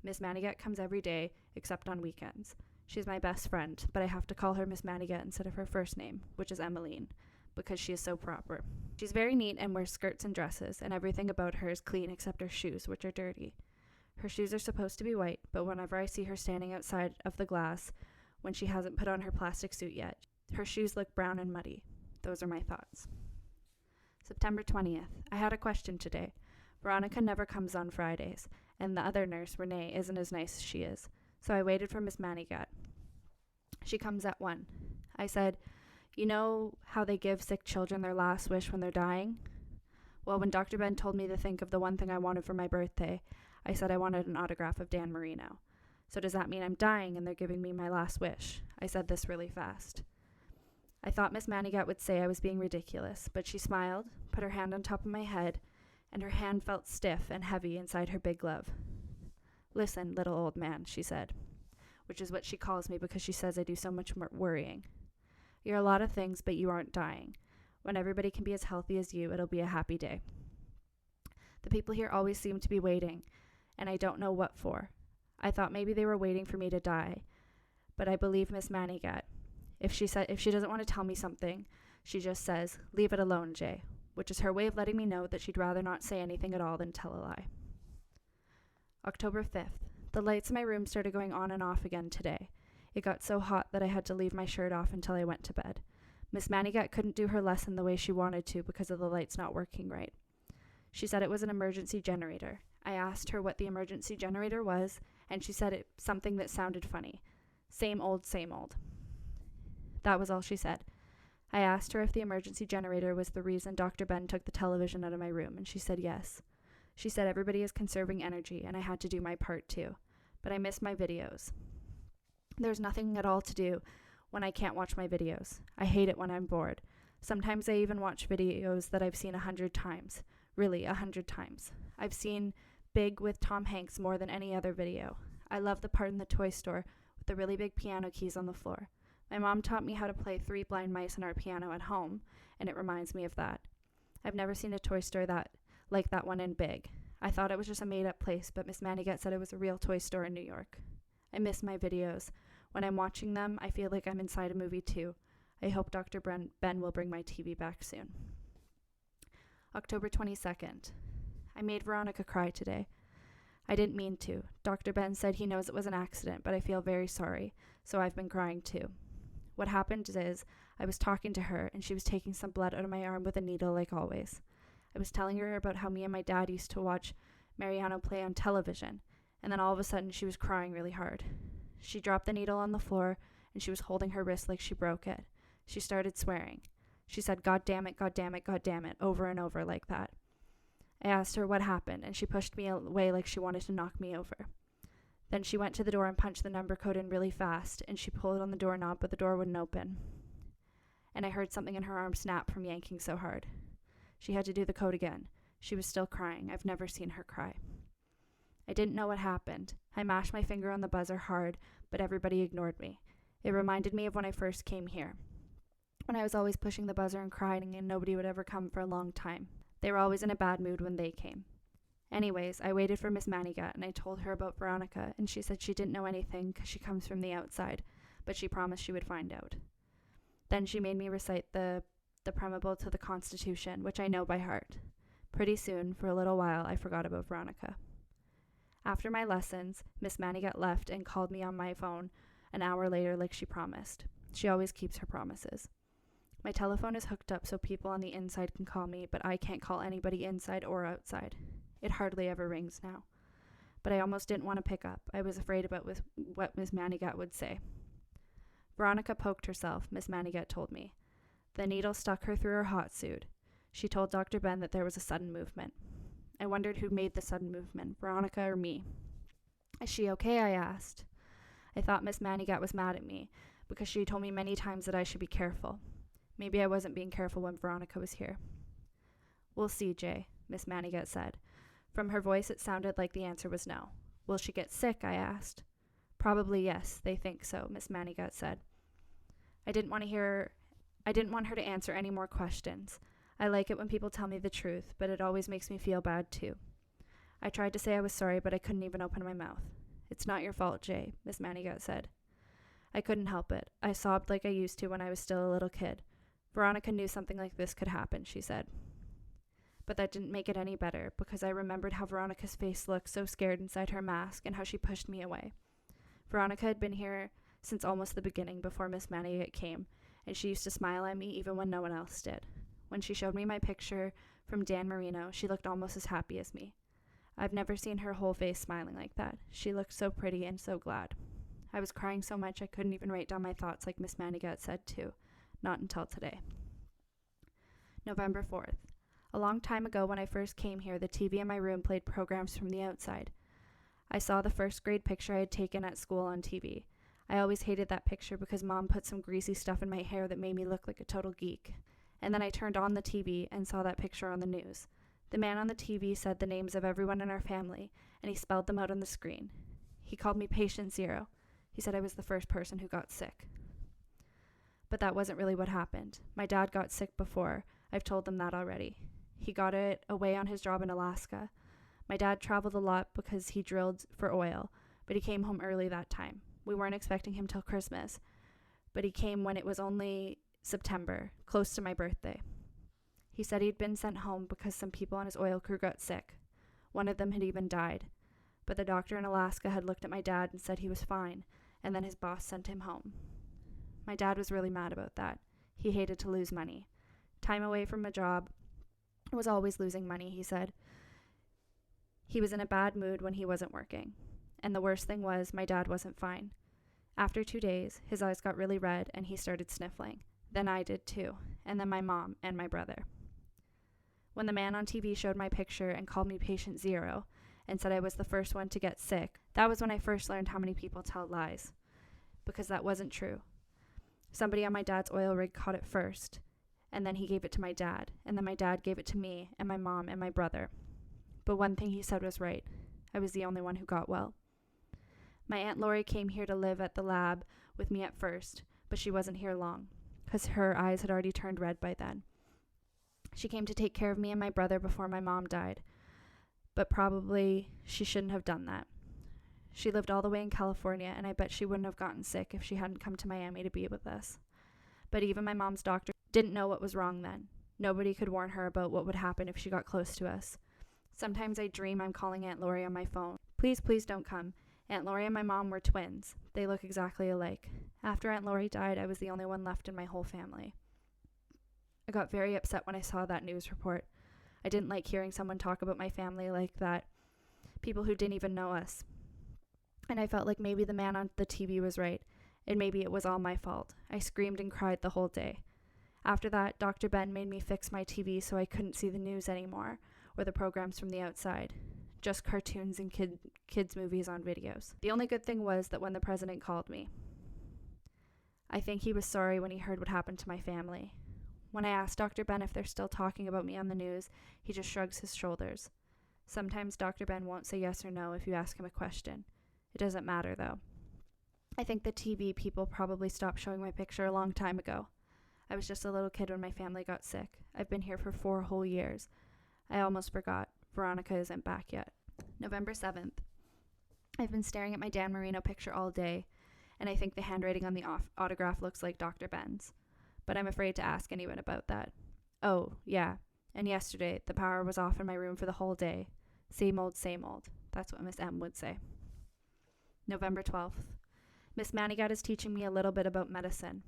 Miss Manigat comes every day, except on weekends. She's my best friend, but I have to call her Miss Manigat instead of her first name, which is Emmeline, because she is so proper. She's very neat and wears skirts and dresses, and everything about her is clean except her shoes, which are dirty. Her shoes are supposed to be white, but whenever I see her standing outside of the glass, when she hasn't put on her plastic suit yet, her shoes look brown and muddy. Those are my thoughts. September 20th. I had a question today. Veronica never comes on Fridays, and the other nurse, Renee, isn't as nice as she is. So I waited for Miss Manigat. She comes at 1. I said, you know how they give sick children their last wish when they're dying? Well, when Dr. Ben told me to think of the one thing I wanted for my birthday, I said I wanted an autograph of Dan Marino. So does that mean I'm dying and they're giving me my last wish? I said this really fast. I thought Miss Manigat would say I was being ridiculous, but she smiled, put her hand on top of my head, and her hand felt stiff and heavy inside her big glove. Listen, little old man, she said, which is what she calls me because she says I do so much more worrying. You're a lot of things, but you aren't dying. When everybody can be as healthy as you, it'll be a happy day. The people here always seem to be waiting, and I don't know what for. I thought maybe they were waiting for me to die, but I believe Miss Manigat. If she doesn't want to tell me something, she just says, leave it alone, Jay, which is her way of letting me know that she'd rather not say anything at all than tell a lie. October 5th. The lights in my room started going on and off again today. It got so hot that I had to leave my shirt off until I went to bed. Miss Manigat couldn't do her lesson the way she wanted to because of the lights not working right. She said it was an emergency generator. I asked her what the emergency generator was, and she said it something that sounded funny. Same old, same old. That was all she said. I asked her if the emergency generator was the reason Dr. Ben took the television out of my room, and she said yes. She said everybody is conserving energy, and I had to do my part too. But I miss my videos. There's nothing at all to do when I can't watch my videos. I hate it when I'm bored. Sometimes I even watch videos that I've seen 100 times. Really, 100 times. I've seen Big with Tom Hanks more than any other video. I love the part in the toy store with the really big piano keys on the floor. My mom taught me how to play 3 blind mice on our piano at home, and it reminds me of that. I've never seen a toy store like that one in Big. I thought it was just a made-up place, but Miss Manigat said it was a real toy store in New York. I miss my videos. When I'm watching them, I feel like I'm inside a movie too. I hope Dr. Ben will bring my TV back soon. October 22nd. I made Veronica cry today. I didn't mean to. Dr. Ben said he knows it was an accident, but I feel very sorry, so I've been crying too. What happened is, I was talking to her, and she was taking some blood out of my arm with a needle like always. I was telling her about how me and my dad used to watch Mariano play on television, and then all of a sudden she was crying really hard. She dropped the needle on the floor, and she was holding her wrist like she broke it. She started swearing. She said, God damn it, God damn it, God damn it, over and over like that. I asked her what happened, and she pushed me away like she wanted to knock me over. Then she went to the door and punched the number code in really fast, and she pulled on the doorknob, but the door wouldn't open. And I heard something in her arm snap from yanking so hard. She had to do the code again. She was still crying. I've never seen her cry. I didn't know what happened. I mashed my finger on the buzzer hard, but everybody ignored me. It reminded me of when I first came here, when I was always pushing the buzzer and crying and nobody would ever come for a long time. They were always in a bad mood when they came. Anyways, I waited for Miss Manigat, and I told her about Veronica, and she said she didn't know anything because she comes from the outside, but she promised she would find out. Then she made me recite the preamble to the Constitution, which I know by heart. Pretty soon, for a little while, I forgot about Veronica. After my lessons, Miss Manigat left and called me on my phone an hour later like she promised. She always keeps her promises. My telephone is hooked up so people on the inside can call me, but I can't call anybody inside or outside. It hardly ever rings now. but I almost didn't want to pick up. I was afraid about what Miss Manigat would say. Veronica poked herself, Miss Manigat told me. The needle stuck her through her hot suit. She told Dr. Ben that there was a sudden movement. I wondered who made the sudden movement, Veronica or me. Is she okay? I asked. I thought Miss Manigat was mad at me, because she told me many times that I should be careful. Maybe I wasn't being careful when Veronica was here. We'll see, Jay, Miss Manigat said. From her voice it sounded like the answer was no. Will she get sick? I asked. Probably yes, they think so, Miss Manigat said. I didn't want her to answer any more questions. I like it when people tell me the truth, but it always makes me feel bad too. I tried to say I was sorry, but I couldn't even open my mouth. It's not your fault, Jay, Miss Manigat said. I couldn't help it. I sobbed like I used to when I was still a little kid. Veronica knew something like this could happen, she said. But that didn't make it any better, because I remembered how Veronica's face looked so scared inside her mask and how she pushed me away. Veronica had been here since almost the beginning, before Miss Manigat came, and she used to smile at me even when no one else did. When she showed me my picture from Dan Marino, she looked almost as happy as me. I've never seen her whole face smiling like that. She looked so pretty and so glad. I was crying so much I couldn't even write down my thoughts like Miss Manigat said to. Not until today. November 4th. A long time ago when I first came here, the TV in my room played programs from the outside. I saw the first grade picture I had taken at school on TV. I always hated that picture because Mom put some greasy stuff in my hair that made me look like a total geek. And then I turned on the TV and saw that picture on the news. The man on the TV said the names of everyone in our family, and he spelled them out on the screen. He called me Patient Zero. He said I was the first person who got sick. But that wasn't really what happened. My dad got sick before. I've told them that already. He got it away on his job in Alaska. My dad traveled a lot because he drilled for oil, but he came home early that time. We weren't expecting him till Christmas, but he came when it was only September, close to my birthday. He said he'd been sent home because some people on his oil crew got sick. One of them had even died. But the doctor in Alaska had looked at my dad and said he was fine, and then his boss sent him home. My dad was really mad about that. He hated to lose money. Time away from a job was always losing money, he said. He was in a bad mood when he wasn't working. And the worst thing was, my dad wasn't fine. After 2 days, his eyes got really red and he started sniffling. Then I did too, and then my mom and my brother. When the man on TV showed my picture and called me Patient Zero and said I was the first one to get sick, that was when I first learned how many people tell lies. Because that wasn't true. Somebody on my dad's oil rig caught it first, and then he gave it to my dad, and then my dad gave it to me and my mom and my brother. But one thing he said was right. I was the only one who got well. My Aunt Lori came here to live at the lab with me at first, but she wasn't here long, because her eyes had already turned red by then. She came to take care of me and my brother before my mom died, but probably she shouldn't have done that. She lived all the way in California, and I bet she wouldn't have gotten sick if she hadn't come to Miami to be with us. But even my mom's doctor didn't know what was wrong then. Nobody could warn her about what would happen if she got close to us. Sometimes I dream I'm calling Aunt Lori on my phone. Please, please don't come. Aunt Lori and my mom were twins. They look exactly alike. After Aunt Lori died, I was the only one left in my whole family. I got very upset when I saw that news report. I didn't like hearing someone talk about my family like that. People who didn't even know us. And I felt like maybe the man on the TV was right, and maybe it was all my fault. I screamed and cried the whole day. After that, Dr. Ben made me fix my TV so I couldn't see the news anymore, or the programs from the outside. Just cartoons and kids' movies on videos. The only good thing was that when the president called me, I think he was sorry when he heard what happened to my family. When I asked Dr. Ben if they're still talking about me on the news, he just shrugs his shoulders. Sometimes Dr. Ben won't say yes or no if you ask him a question. It doesn't matter, though. I think the TV people probably stopped showing my picture a long time ago. I was just a little kid when my family got sick. I've been here for 4 whole years. I almost forgot. Veronica isn't back yet. November 7th. I've been staring at my Dan Marino picture all day, and I think the handwriting on the autograph looks like Dr. Ben's. But I'm afraid to ask anyone about that. Oh, yeah. And yesterday, the power was off in my room for the whole day. Same old, same old. That's what Miss M would say. November 12th. Miss Manigat is teaching me a little bit about medicine.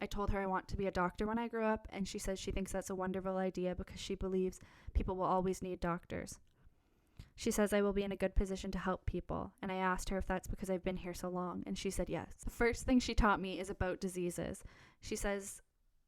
I told her I want to be a doctor when I grow up, and she says she thinks that's a wonderful idea because she believes people will always need doctors. She says I will be in a good position to help people, and I asked her if that's because I've been here so long, and she said yes. The first thing she taught me is about diseases. She says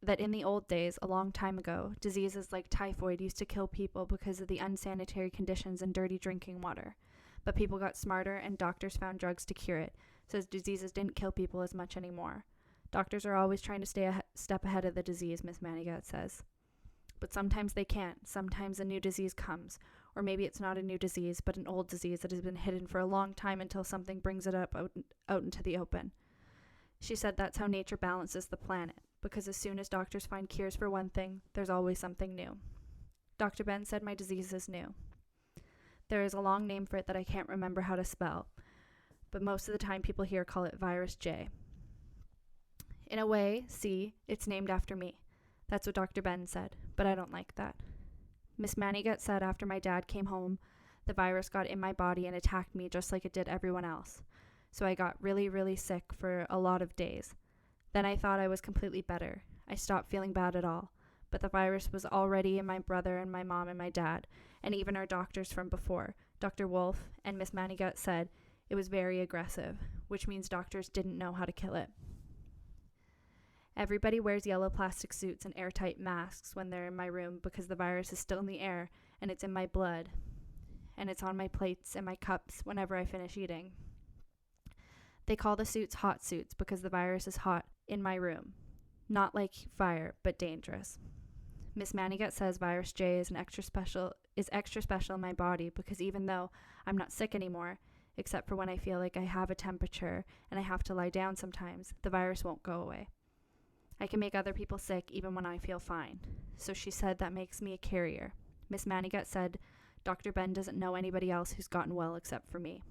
that in the old days, a long time ago, diseases like typhoid used to kill people because of the unsanitary conditions and dirty drinking water. But people got smarter and doctors found drugs to cure it, so diseases didn't kill people as much anymore. Doctors are always trying to stay a step ahead of the disease, Miss Manigat says. But sometimes they can't. Sometimes a new disease comes. Or maybe it's not a new disease, but an old disease that has been hidden for a long time until something brings it up out into the open. She said that's how nature balances the planet, because as soon as doctors find cures for one thing, there's always something new. Dr. Ben said my disease is new. There is a long name for it that I can't remember how to spell, but most of the time people here call it virus J. In a way, see, it's named after me. That's what Dr. Ben said, but I don't like that. Miss Manigat said after my dad came home, the virus got in my body and attacked me just like it did everyone else. So I got really, really sick for a lot of days. Then I thought I was completely better. I stopped feeling bad at all. But the virus was already in my brother and my mom and my dad, and even our doctors from before, Dr. Wolf and Miss Manigat said it was very aggressive, which means doctors didn't know how to kill it. Everybody wears yellow plastic suits and airtight masks when they're in my room because the virus is still in the air and it's in my blood and it's on my plates and my cups whenever I finish eating. They call the suits hot suits because the virus is hot in my room. Not like fire, but dangerous. Miss Manigat says virus J is extra special in my body because even though I'm not sick anymore, except for when I feel like I have a temperature and I have to lie down sometimes, the virus won't go away. I can make other people sick even when I feel fine. So she said that makes me a carrier. Miss Manigat said Dr. Ben doesn't know anybody else who's gotten well except for me.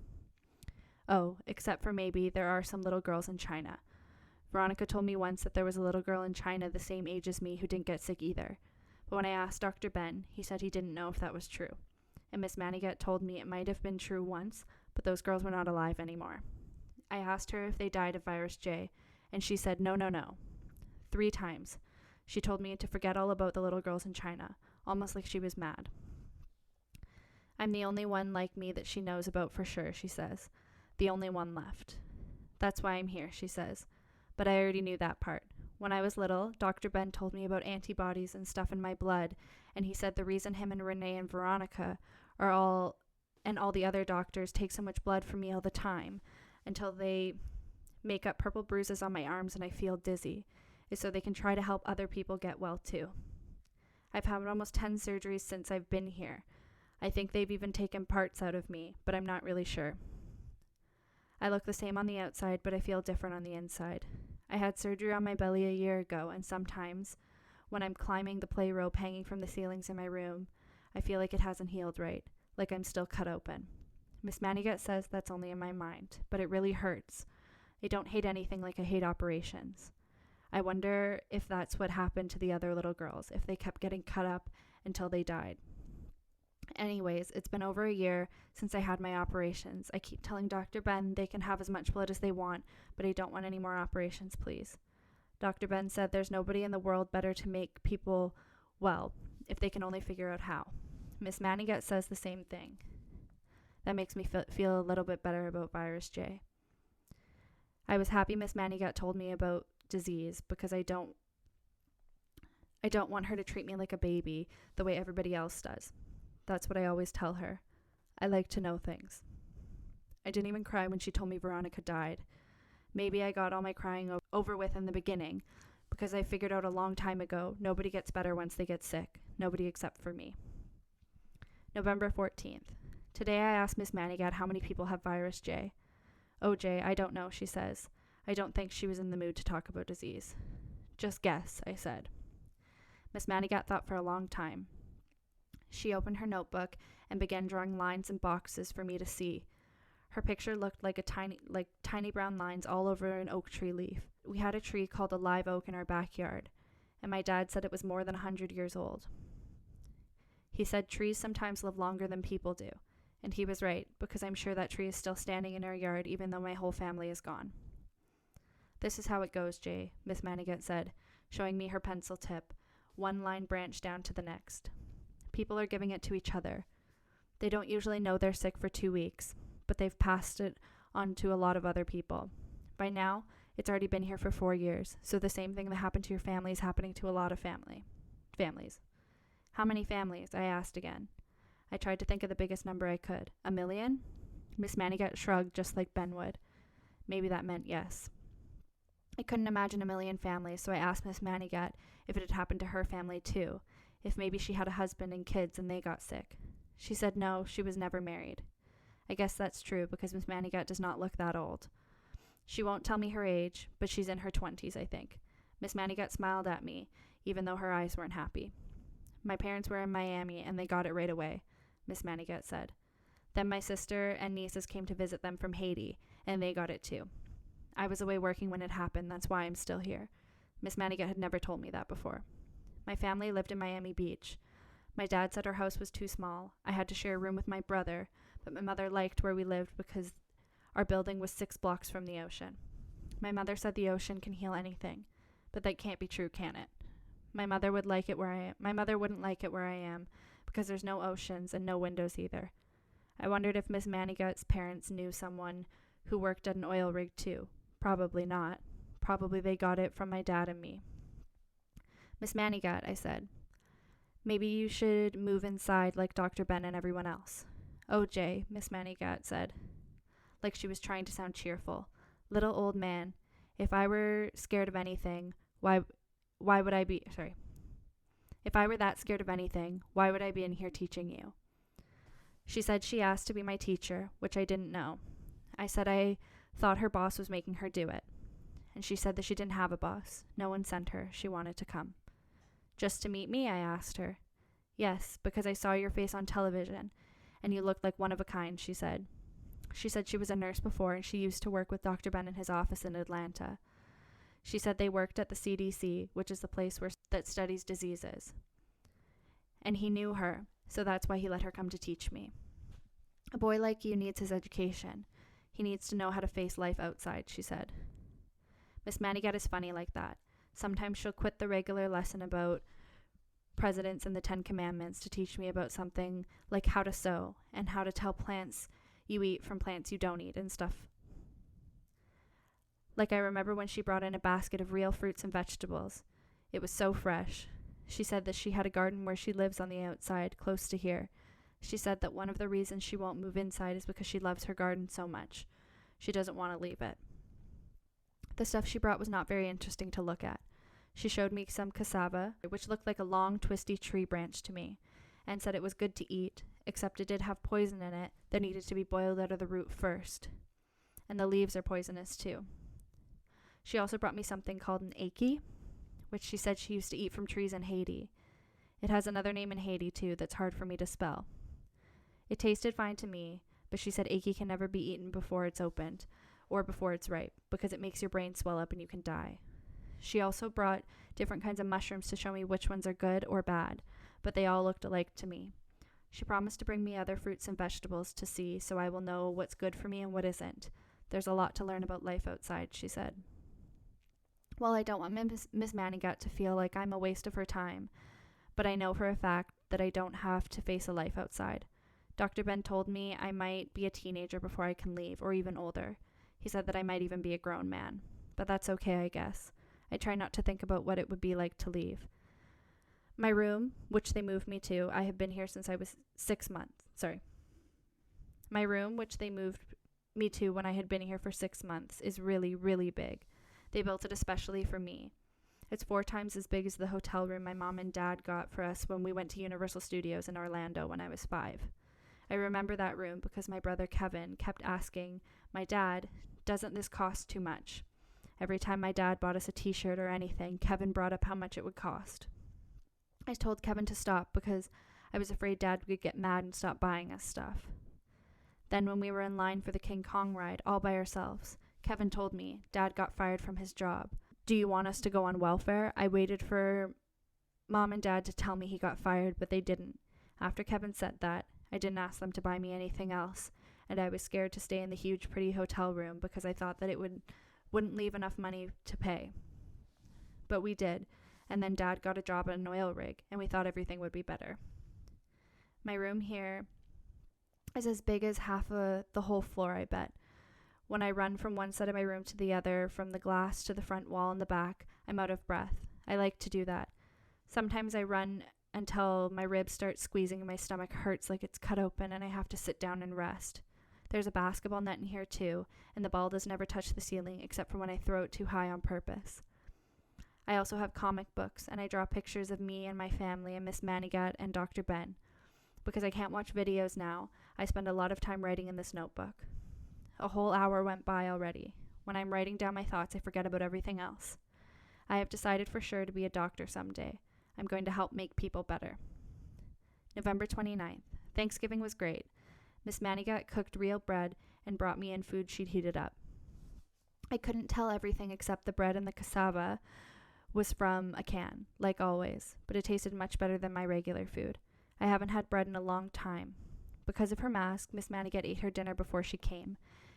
Oh, except for maybe there are some little girls in China. Veronica told me once that there was a little girl in China the same age as me who didn't get sick either. But when I asked Dr. Ben, he said he didn't know if that was true. And Miss Manigat told me it might have been true once, but those girls were not alive anymore. I asked her if they died of virus J, and she said no. 3 times. She told me to forget all about the little girls in China, almost like she was mad. I'm the only one like me that she knows about for sure, she says. The only one left. That's why I'm here, she says. But I already knew that part. When I was little, Dr. Ben told me about antibodies and stuff in my blood, and he said the reason him and Renee and Veronica all the other doctors take so much blood from me all the time until they make up purple bruises on my arms and I feel dizzy is so they can try to help other people get well too. I've had almost 10 surgeries since I've been here. I think they've even taken parts out of me, but I'm not really sure. I look the same on the outside, but I feel different on the inside. I had surgery on my belly a year ago, and sometimes, when I'm climbing the play rope hanging from the ceilings in my room, I feel like it hasn't healed right, like I'm still cut open. Miss Manigat says that's only in my mind, but it really hurts. I don't hate anything like I hate operations. I wonder if that's what happened to the other little girls, if they kept getting cut up until they died. Anyways, it's been over a year since I had my operations. I keep telling Dr. Ben they can have as much blood as they want, but I don't want any more operations, please. Dr. Ben said there's nobody in the world better to make people well, if they can only figure out how. Miss Manigat says the same thing. That makes me feel a little bit better about virus J. I was happy Miss Manigat told me about disease because I don't want her to treat me like a baby the way everybody else does. That's what I always tell her. I like to know things. I didn't even cry when she told me Veronica died. Maybe I got all my crying over with in the beginning because I figured out a long time ago nobody gets better once they get sick. Nobody except for me. November 14th. Today I asked Miss Manigat how many people have virus J. Oh, Jay, I don't know, she says. I don't think she was in the mood to talk about disease. Just guess, I said. Miss Manigat thought for a long time. She opened her notebook and began drawing lines and boxes for me to see. Her picture looked like tiny brown lines all over an oak tree leaf. We had a tree called a live oak in our backyard, and my dad said it was more than 100 years old. He said trees sometimes live longer than people do, and he was right, because I'm sure that tree is still standing in our yard even though my whole family is gone. This is how it goes, Jay, Miss Manigat said, showing me her pencil tip, one line branched down to the next. People are giving it to each other. They don't usually know they're sick for 2 weeks, but they've passed it on to a lot of other people. By now, it's already been here for 4 years, so the same thing that happened to your family is happening to a lot of families. How many families? I asked again. I tried to think of the biggest number I could. 1 million? Miss Manigat shrugged just like Ben would. Maybe that meant yes. I couldn't imagine 1 million families, so I asked Miss Manigat if it had happened to her family too, if maybe she had a husband and kids and they got sick. She said no, she was never married. I guess that's true because Miss Manigat does not look that old. She won't tell me her age, but she's in her 20s, I think. Miss Manigat smiled at me, even though her eyes weren't happy. My parents were in Miami, and they got it right away, Miss Manigat said. Then my sister and nieces came to visit them from Haiti, and they got it too. I was away working when it happened, that's why I'm still here. Miss Manigat had never told me that before. My family lived in Miami Beach. My dad said our house was too small. I had to share a room with my brother, but my mother liked where we lived because our building was 6 blocks from the ocean. My mother said the ocean can heal anything, but that can't be true, can it? My mother wouldn't like it where I am because there's no oceans and no windows either. I wondered if Miss Manigat's parents knew someone who worked at an oil rig too. Probably not. Probably they got it from my dad and me. Miss Manigat, I said, maybe you should move inside like Dr. Ben and everyone else. Oh, Jay, Miss Manigat said, like she was trying to sound cheerful. Little old man, if I were scared of anything, why would I be, if I were that scared of anything, why would I be in here teaching you? She said she asked to be my teacher, which I didn't know. I said I thought her boss was making her do it. And she said that she didn't have a boss. No one sent her. She wanted to come. Just to meet me, I asked her. Yes, because I saw your face on television, and you looked like one of a kind, she said. She said she was a nurse before, and she used to work with Dr. Ben in his office in Atlanta. She said they worked at the CDC, which is the place that studies diseases. And he knew her, so that's why he let her come to teach me. A boy like you needs his education. He needs to know how to face life outside, she said. Miss Manigat is funny like that. Sometimes she'll quit the regular lesson about presidents and the 10 Commandments to teach me about something like how to sew and how to tell plants you eat from plants you don't eat and stuff. Like I remember when she brought in a basket of real fruits and vegetables. It was so fresh. She said that she had a garden where she lives on the outside, close to here. She said that one of the reasons she won't move inside is because she loves her garden so much. She doesn't want to leave it. The stuff she brought was not very interesting to look at. She showed me some cassava, which looked like a long, twisty tree branch to me, and said it was good to eat, except it did have poison in it that needed to be boiled out of the root first. And the leaves are poisonous too. She also brought me something called an ackee, which she said she used to eat from trees in Haiti. It has another name in Haiti too that's hard for me to spell. It tasted fine to me, but she said ackee can never be eaten before it's opened, or before it's ripe, because it makes your brain swell up and you can die. She also brought different kinds of mushrooms to show me which ones are good or bad, but they all looked alike to me. She promised to bring me other fruits and vegetables to see, so I will know what's good for me and what isn't. There's a lot to learn about life outside, she said. Well, I don't want Miss Manigat to feel like I'm a waste of her time, but I know for a fact that I don't have to face a life outside. Dr. Ben told me I might be a teenager before I can leave, or even older. He said that I might even be a grown man, but that's okay, I guess. I try not to think about what it would be like to leave. My room, which they moved me to, I have been here since I was 6 months. My room, which they moved me to when I had been here for 6 months, is really, really big. They built it especially for me. It's 4 times as big as the hotel room my mom and dad got for us when we went to Universal Studios in Orlando when I was 5. I remember that room because my brother Kevin kept asking my dad, "Doesn't this cost too much?" Every time my dad bought us a t-shirt or anything, Kevin brought up how much it would cost. I told Kevin to stop because I was afraid Dad would get mad and stop buying us stuff. Then when we were in line for the King Kong ride, all by ourselves, Kevin told me Dad got fired from his job. Do you want us to go on welfare? I waited for Mom and Dad to tell me he got fired, but they didn't. After Kevin said that, I didn't ask them to buy me anything else, and I was scared to stay in the huge, pretty hotel room because I thought that it wouldn't leave enough money to pay. But we did, and then Dad got a job at an oil rig, and we thought everything would be better. My room here is as big as half of the whole floor, I bet. When I run from one side of my room to the other, from the glass to the front wall and the back, I'm out of breath. I like to do that. Sometimes I run until my ribs start squeezing and my stomach hurts like it's cut open and I have to sit down and rest. There's a basketball net in here too, and the ball does never touch the ceiling except for when I throw it too high on purpose. I also have comic books, and I draw pictures of me and my family and Miss Manigat and Dr. Ben. Because I can't watch videos now, I spend a lot of time writing in this notebook. A whole hour went by already. When I'm writing down my thoughts, I forget about everything else. I have decided for sure to be a doctor someday. I'm going to help make people better. November 29th. Thanksgiving was great. Miss Manigat cooked real bread and brought me in food she'd heated up. I couldn't tell everything except the bread and the cassava was from a can, like always, but it tasted much better than my regular food. I haven't had bread in a long time. Because of her mask, Miss Manigat ate her dinner before she came,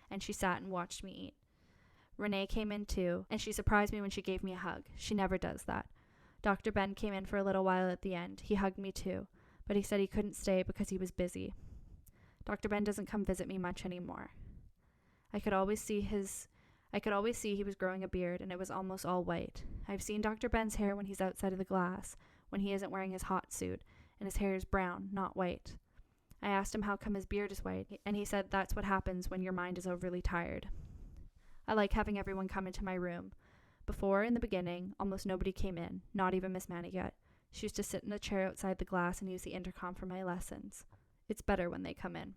and she sat and watched me eat. Renee came in too, and she surprised me when she gave me a hug. She never does that. Dr. Ben came in for a little while at the end. He hugged me too, but he said he couldn't stay because he was busy. Dr. Ben doesn't come visit me much anymore. I could always see he was growing a beard, and it was almost all white. I've seen Dr. Ben's hair when he's outside of the glass, when he isn't wearing his hot suit, and his hair is brown, not white. I asked him how come his beard is white, and he said that's what happens when your mind is overly tired. I like having everyone come into my room. Before, in the beginning, almost nobody came in, not even Miss Manigat. She used to sit in a chair outside the glass and use the intercom for my lessons. It's better when they come in.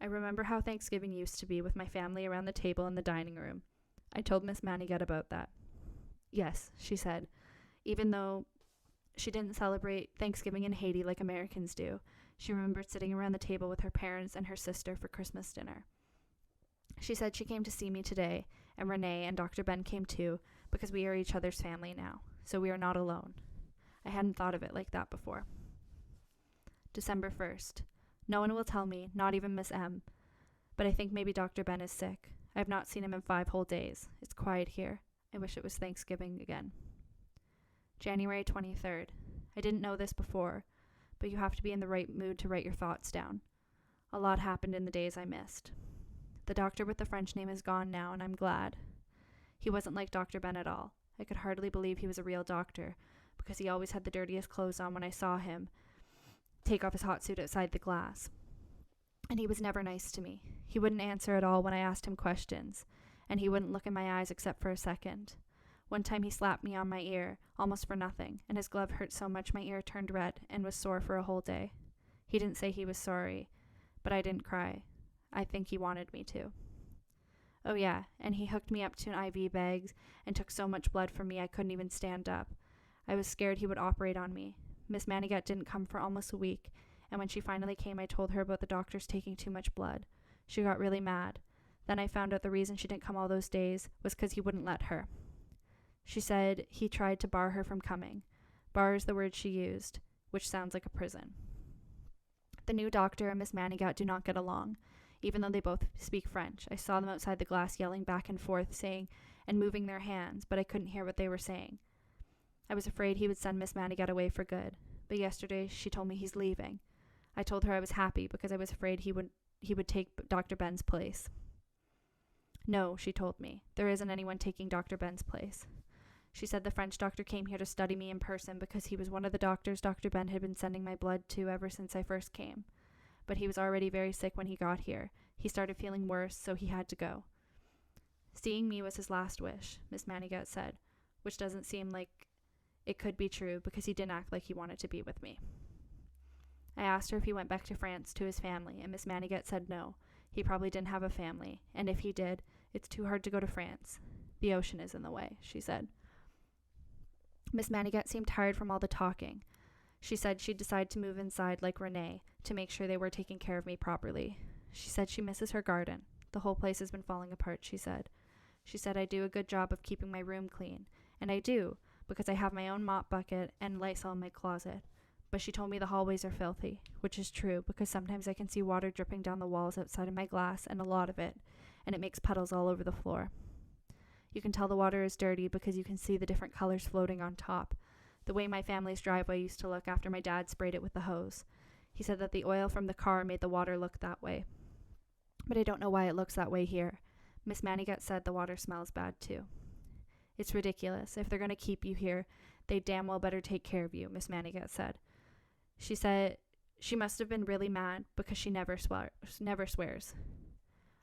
I remember how Thanksgiving used to be with my family around the table in the dining room. I told Miss Manigat about that. Yes, she said, even though she didn't celebrate Thanksgiving in Haiti like Americans do, she remembered sitting around the table with her parents and her sister for Christmas dinner. She said she came to see me today, and Renee and Dr. Ben came too, because we are each other's family now, so we are not alone. I hadn't thought of it like that before. December 1st. No one will tell me, not even Miss M. But I think maybe Dr. Ben is sick. I have not seen him in 5 whole days. It's quiet here. I wish it was Thanksgiving again. January 23rd. I didn't know this before, but you have to be in the right mood to write your thoughts down. A lot happened in the days I missed. The doctor with the French name is gone now, and I'm glad. He wasn't like Dr. Ben at all. I could hardly believe he was a real doctor, because he always had the dirtiest clothes on when I saw him take off his hot suit outside the glass. And he was never nice to me. He wouldn't answer at all when I asked him questions, and he wouldn't look in my eyes except for a second. One time he slapped me on my ear, almost for nothing, and his glove hurt so much my ear turned red and was sore for a whole day. He didn't say he was sorry, but I didn't cry. I think he wanted me to. Oh yeah, and he hooked me up to an IV bag and took so much blood from me I couldn't even stand up. I was scared he would operate on me. Miss Manigat didn't come for almost a week, and when she finally came I told her about the doctors taking too much blood. She got really mad. Then I found out the reason she didn't come all those days was because he wouldn't let her. She said he tried to bar her from coming. Bar is the word she used, which sounds like a prison. The new doctor and Miss Manigat do not get along, even though they both speak French. I saw them outside the glass yelling back and forth, saying and moving their hands, but I couldn't hear what they were saying. I was afraid he would send Miss Manigat away for good, but yesterday she told me he's leaving. I told her I was happy because I was afraid he would take Dr. Ben's place. No, she told me, there isn't anyone taking Dr. Ben's place. She said the French doctor came here to study me in person because he was one of the doctors Dr. Ben had been sending my blood to ever since I first came. But he was already very sick when he got here. He started feeling worse, so he had to go. Seeing me was his last wish, Miss Manigat said, which doesn't seem like it could be true because he didn't act like he wanted to be with me. I asked her if he went back to France to his family, and Miss Manigat said no. He probably didn't have a family, and if he did, it's too hard to go to France. The ocean is in the way, she said. Miss Manigat seemed tired from all the talking. She said she'd decide to move inside like Renee to make sure they were taking care of me properly. She said she misses her garden. The whole place has been falling apart, she said. She said I do a good job of keeping my room clean, and I do, because I have my own mop bucket and Lysol in my closet. But she told me the hallways are filthy, which is true, because sometimes I can see water dripping down the walls outside of my glass, and a lot of it, and it makes puddles all over the floor. You can tell the water is dirty because you can see the different colors floating on top, the way my family's driveway used to look after my dad sprayed it with the hose. He said that the oil from the car made the water look that way. But I don't know why it looks that way here. Miss Manigat said the water smells bad too. It's ridiculous. If they're going to keep you here, they damn well better take care of you, Miss Manigat said. She said she must have been really mad because she never swears.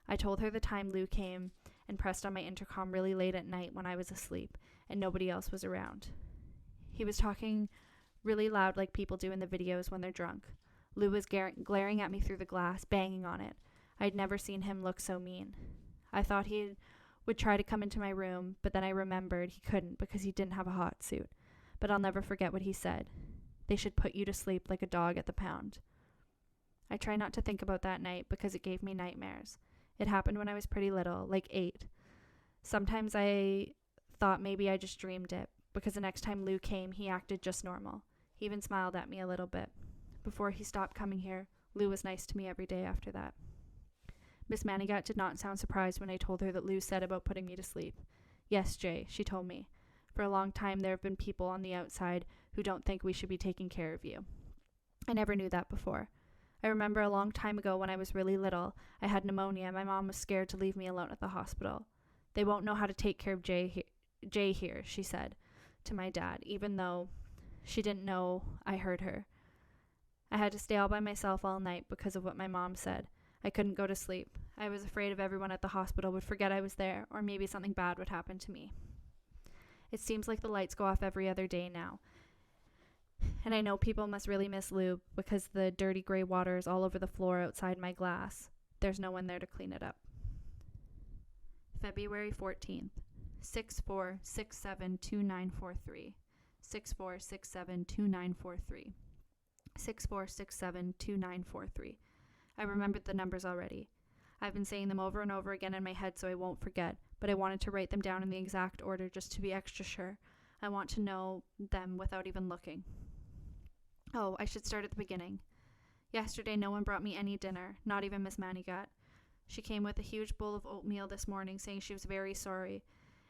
I told her the time Lou came and pressed on my intercom really late at night when I was asleep and nobody else was around. He was talking really loud like people do in the videos when they're drunk. Lou was glaring at me through the glass, banging on it. I'd never seen him look so mean. I thought he would try to come into my room, but then I remembered he couldn't because he didn't have a hot suit. But I'll never forget what he said. They should put you to sleep like a dog at the pound. I try not to think about that night because it gave me nightmares. It happened when I was pretty little, like 8. Sometimes I thought maybe I just dreamed it, because the next time Lou came, he acted just normal. He even smiled at me a little bit. Before he stopped coming here, Lou was nice to me every day after that. Miss Manigat did not sound surprised when I told her that Lou said about putting me to sleep. Yes, Jay, she told me. For a long time there have been people on the outside who don't think we should be taking care of you. I never knew that before. I remember a long time ago when I was really little, I had pneumonia and my mom was scared to leave me alone at the hospital. They won't know how to take care of Jay here, she said to my dad, even though she didn't know I heard her. I had to stay all by myself all night because of what my mom said. I couldn't go to sleep. I was afraid of everyone at the hospital would forget I was there, or maybe something bad would happen to me. It seems like the lights go off every other day now. And I know people must really miss Lou because the dirty gray water is all over the floor outside my glass. There's no one there to clean it up. February 14th, 64672943. 64672943. 64672943. I remembered the numbers already. I've been saying them over and over again in my head so I won't forget, but I wanted to write them down in the exact order just to be extra sure. I want to know them without even looking. Oh, I should start at the beginning. Yesterday no one brought me any dinner, not even Miss Manigat. She came with a huge bowl of oatmeal this morning saying she was very sorry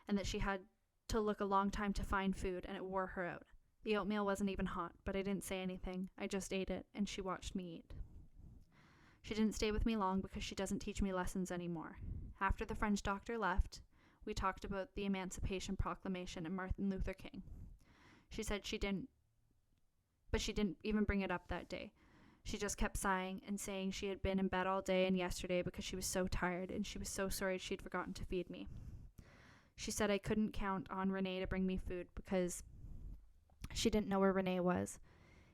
and that she had to look a long time to find food and it wore her out. The oatmeal wasn't even hot, but I didn't say anything. I just ate it and she watched me eat. She didn't stay with me long because she doesn't teach me lessons anymore. After the French doctor left, we talked about the Emancipation Proclamation and Martin Luther King. She said she didn't even bring it up that day. She just kept sighing and saying she had been in bed all day and yesterday because she was so tired and she was so sorry she'd forgotten to feed me. She said I couldn't count on Renee to bring me food because she didn't know where Renee was.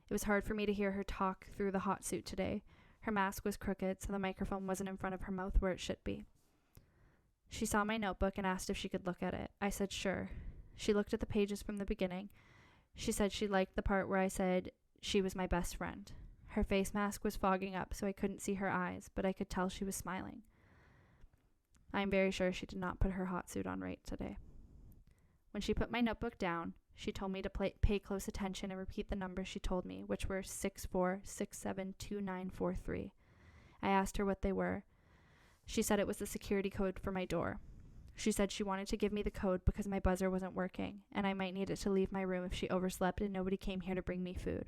It was hard for me to hear her talk through the hot suit today. Her mask was crooked, so the microphone wasn't in front of her mouth where it should be. She saw my notebook and asked if she could look at it. I said sure. She looked at the pages from the beginning. She said she liked the part where I said she was my best friend. Her face mask was fogging up, so I couldn't see her eyes, but I could tell she was smiling. I am very sure she did not put her hot suit on right today. When she put my notebook down, she told me to pay close attention and repeat the numbers she told me, which were 64672943. I asked her what they were. She said it was the security code for my door. She said she wanted to give me the code because my buzzer wasn't working, and I might need it to leave my room if she overslept and nobody came here to bring me food.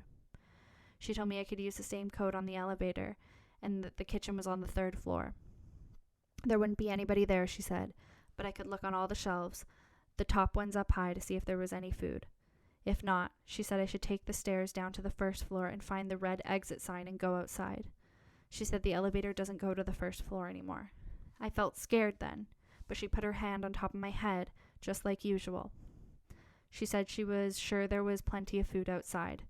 She told me I could use the same code on the elevator, and that the kitchen was on the 3rd floor. There wouldn't be anybody there, she said, but I could look on all the shelves, the top ones up high, to see if there was any food. If not, she said I should take the stairs down to the 1st floor and find the red exit sign and go outside. She said the elevator doesn't go to the 1st floor anymore. I felt scared then, but she put her hand on top of my head, just like usual. She said she was sure there was plenty of food outside.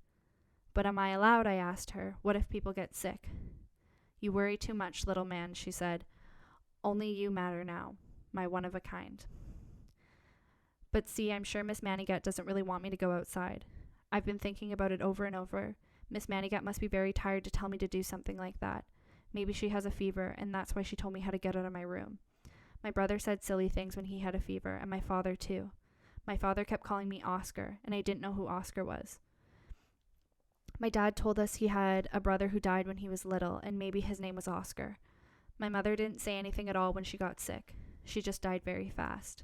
But am I allowed, I asked her. What if people get sick? You worry too much, little man, she said. Only you matter now, my one-of-a-kind. But see, I'm sure Miss Manigat doesn't really want me to go outside. I've been thinking about it over and over. Miss Manigat must be very tired to tell me to do something like that. Maybe she has a fever, and that's why she told me how to get out of my room. My brother said silly things when he had a fever, and my father too. My father kept calling me Oscar, and I didn't know who Oscar was. My dad told us he had a brother who died when he was little, and maybe his name was Oscar. My mother didn't say anything at all when she got sick. She just died very fast.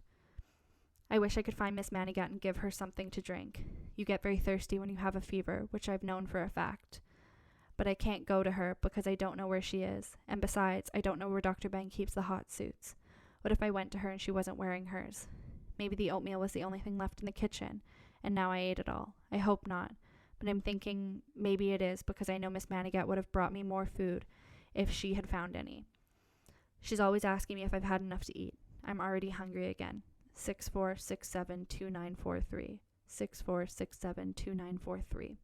I wish I could find Miss Manigat and give her something to drink. You get very thirsty when you have a fever, which I've known for a fact. But but I can't go to her because I don't know where she is. And besides, I don't know where Dr. Ben keeps the hot suits. What if I went to her and she wasn't wearing hers? Maybe the oatmeal was the only thing left in the kitchen, and now I ate it all. I hope not. But I'm thinking maybe it is because I know Miss Manigat would have brought me more food if she had found any. She's always asking me if I've had enough to eat. I'm already hungry again. 64672943. 64672943.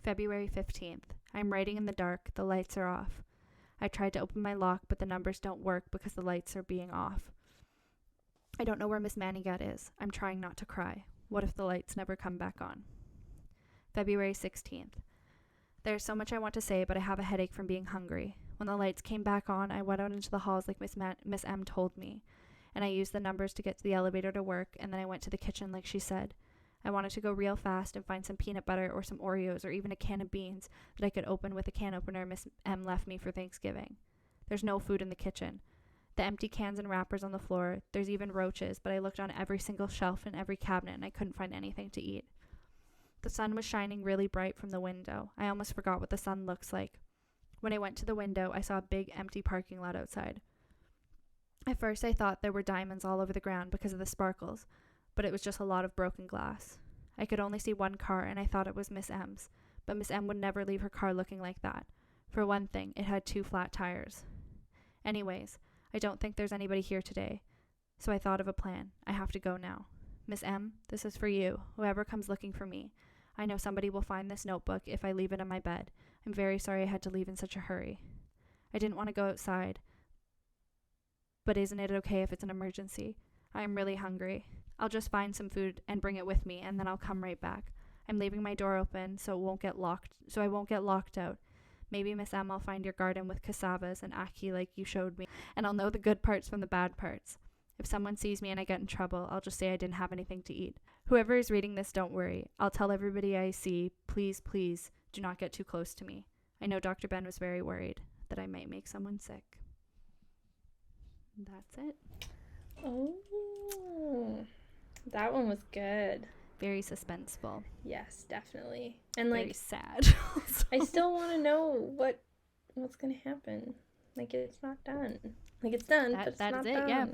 February 15th. I'm writing in the dark. The lights are off. I tried to open my lock, but the numbers don't work because the lights are being off. I don't know where Miss Manigat is. I'm trying not to cry. What if the lights never come back on? February 16th. There's so much I want to say, but I have a headache from being hungry. When the lights came back on, I went out into the halls like Miss M told me, and I used the numbers to get to the elevator to work, and then I went to the kitchen like she said. I wanted to go real fast and find some peanut butter or some Oreos or even a can of beans that I could open with a can opener Miss M left me for Thanksgiving. There's no food in the kitchen. The empty cans and wrappers on the floor. There's even roaches, but I looked on every single shelf in every cabinet and I couldn't find anything to eat. The sun was shining really bright from the window. I almost forgot what the sun looks like. When I went to the window, I saw a big empty parking lot outside. At first I thought there were diamonds all over the ground because of the sparkles, but it was just a lot of broken glass. I could only see one car, and I thought it was Miss M's, but Miss M would never leave her car looking like that. For one thing, it had 2 flat tires. Anyways, I don't think there's anybody here today, so I thought of a plan. I have to go now. Miss M, this is for you, whoever comes looking for me. I know somebody will find this notebook if I leave it in my bed. I'm very sorry I had to leave in such a hurry. I didn't want to go outside, but isn't it okay if it's an emergency? I am really hungry. I'll just find some food and bring it with me, and then I'll come right back. I'm leaving my door open so I won't get locked out. Maybe, Miss M, I'll find your garden with cassavas and ackee like you showed me, and I'll know the good parts from the bad parts. If someone sees me and I get in trouble, I'll just say I didn't have anything to eat. Whoever is reading this, don't worry. I'll tell everybody I see, please, please, do not get too close to me. I know Dr. Ben was very worried that I might make someone sick. That's it. Oh, that one was good. Very suspenseful. Yes, definitely. And very like sad. I still want to know what's gonna happen. Like it's not done. Like it's done, but it's not done. Yeah.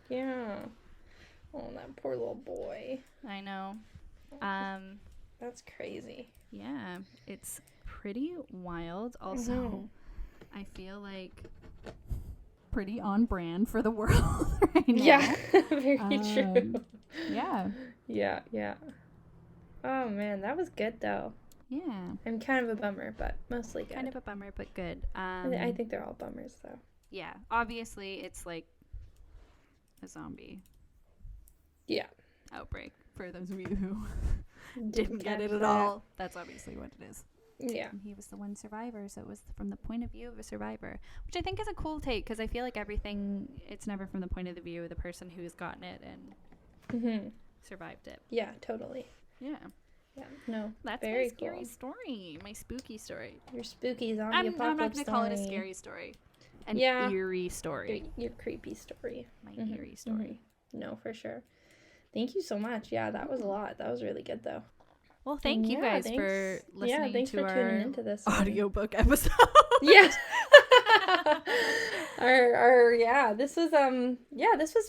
Yeah. Oh, that poor little boy. I know. That's crazy. Yeah, it's pretty wild. Also, I feel like pretty on brand for the world right now. Yeah, very true. Yeah. Yeah. Oh man, that was good though. Yeah. I'm kind of a bummer, but mostly good. Kind of a bummer, but good. I think they're all bummers though. Yeah, obviously it's like a zombie. Yeah. Outbreak for those of you who didn't get it at all. That's obviously what it is. Yeah. And he was the one survivor, so it was from the point of view of a survivor, which I think is a cool take because I feel like everything, it's never from the point of the view of the person who's gotten it and survived it. Yeah, totally. Yeah. Yeah. No. That's very my scary cool. story. My spooky story. Your spooky zombie I'm apocalypse not going to call it a scary story. An eerie story. Your creepy story. My eerie story. No, for sure. Thank you so much. Yeah, that was a lot. That was really good though. Well, thank you guys for listening to our tuning into this audiobook episode. Yeah. This was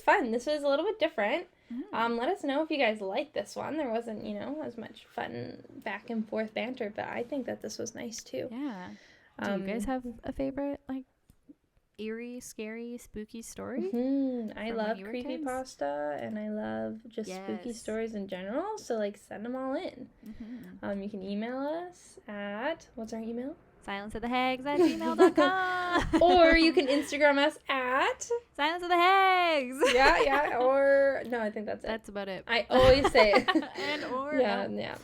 fun. This was a little bit different. Let us know if you guys liked this one. There wasn't, as much fun back and forth banter, but I think that this was nice too. Yeah. Do you guys have a favorite eerie, scary, spooky story? I love creepypasta and I love just spooky stories in general. So send them all in. You can email us at, what's our email? silenceofthehags@gmail.com. Or you can Instagram us at silenceofthehags. Yeah. Or no, I think that's it. That's about it. I always say it. Yeah.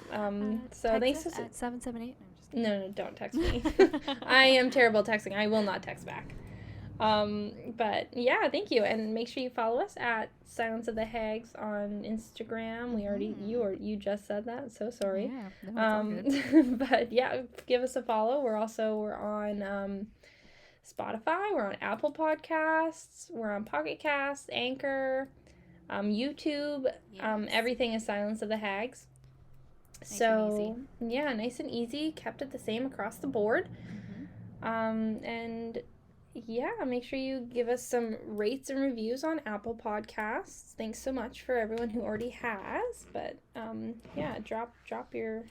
So thanks us at 778. No, don't text me. I am terrible at texting. I will not text back. But yeah, thank you, and make sure you follow us at Silence of the Hags on Instagram. We already you just said that, so sorry. Yeah, no, it's all good. But yeah, give us a follow. We're on Spotify. We're on Apple Podcasts. We're on Pocket Casts, Anchor, YouTube. Yes. Everything is Silence of the Hags. So, yeah, nice and easy. Kept it the same across the board. And yeah, make sure you give us some rates and reviews on Apple Podcasts. Thanks so much for everyone who already has. But yeah, drop your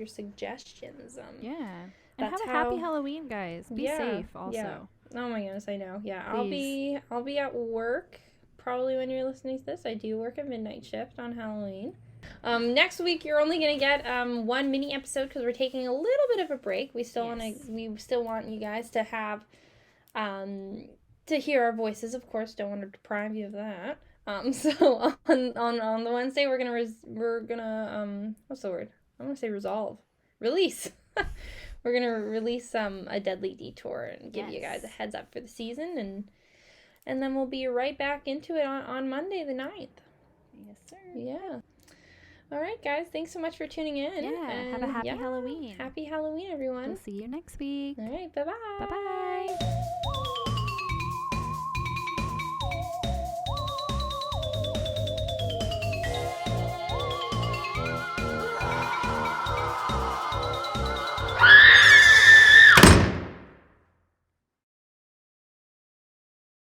suggestions. And have a happy Halloween, guys. Be safe also. Yeah. Oh my goodness, I know. Yeah, Please. I'll be at work probably when you're listening to this. I do work a midnight shift on Halloween. Next week you're only gonna get one mini episode because we're taking a little bit of a break. We still want you guys to have to hear our voices. Of course, don't want to deprive you of that. So on the Wednesday we're gonna what's the word? I want to say release. We're gonna release a Deadly Detour and give you guys a heads up for the season, and then we'll be right back into it on Monday the 9th. Yes, sir. Yeah. All right, guys. Thanks so much for tuning in. Yeah. And have a happy Halloween. Happy Halloween, everyone. We'll see you next week. All right. Bye-bye. Bye-bye.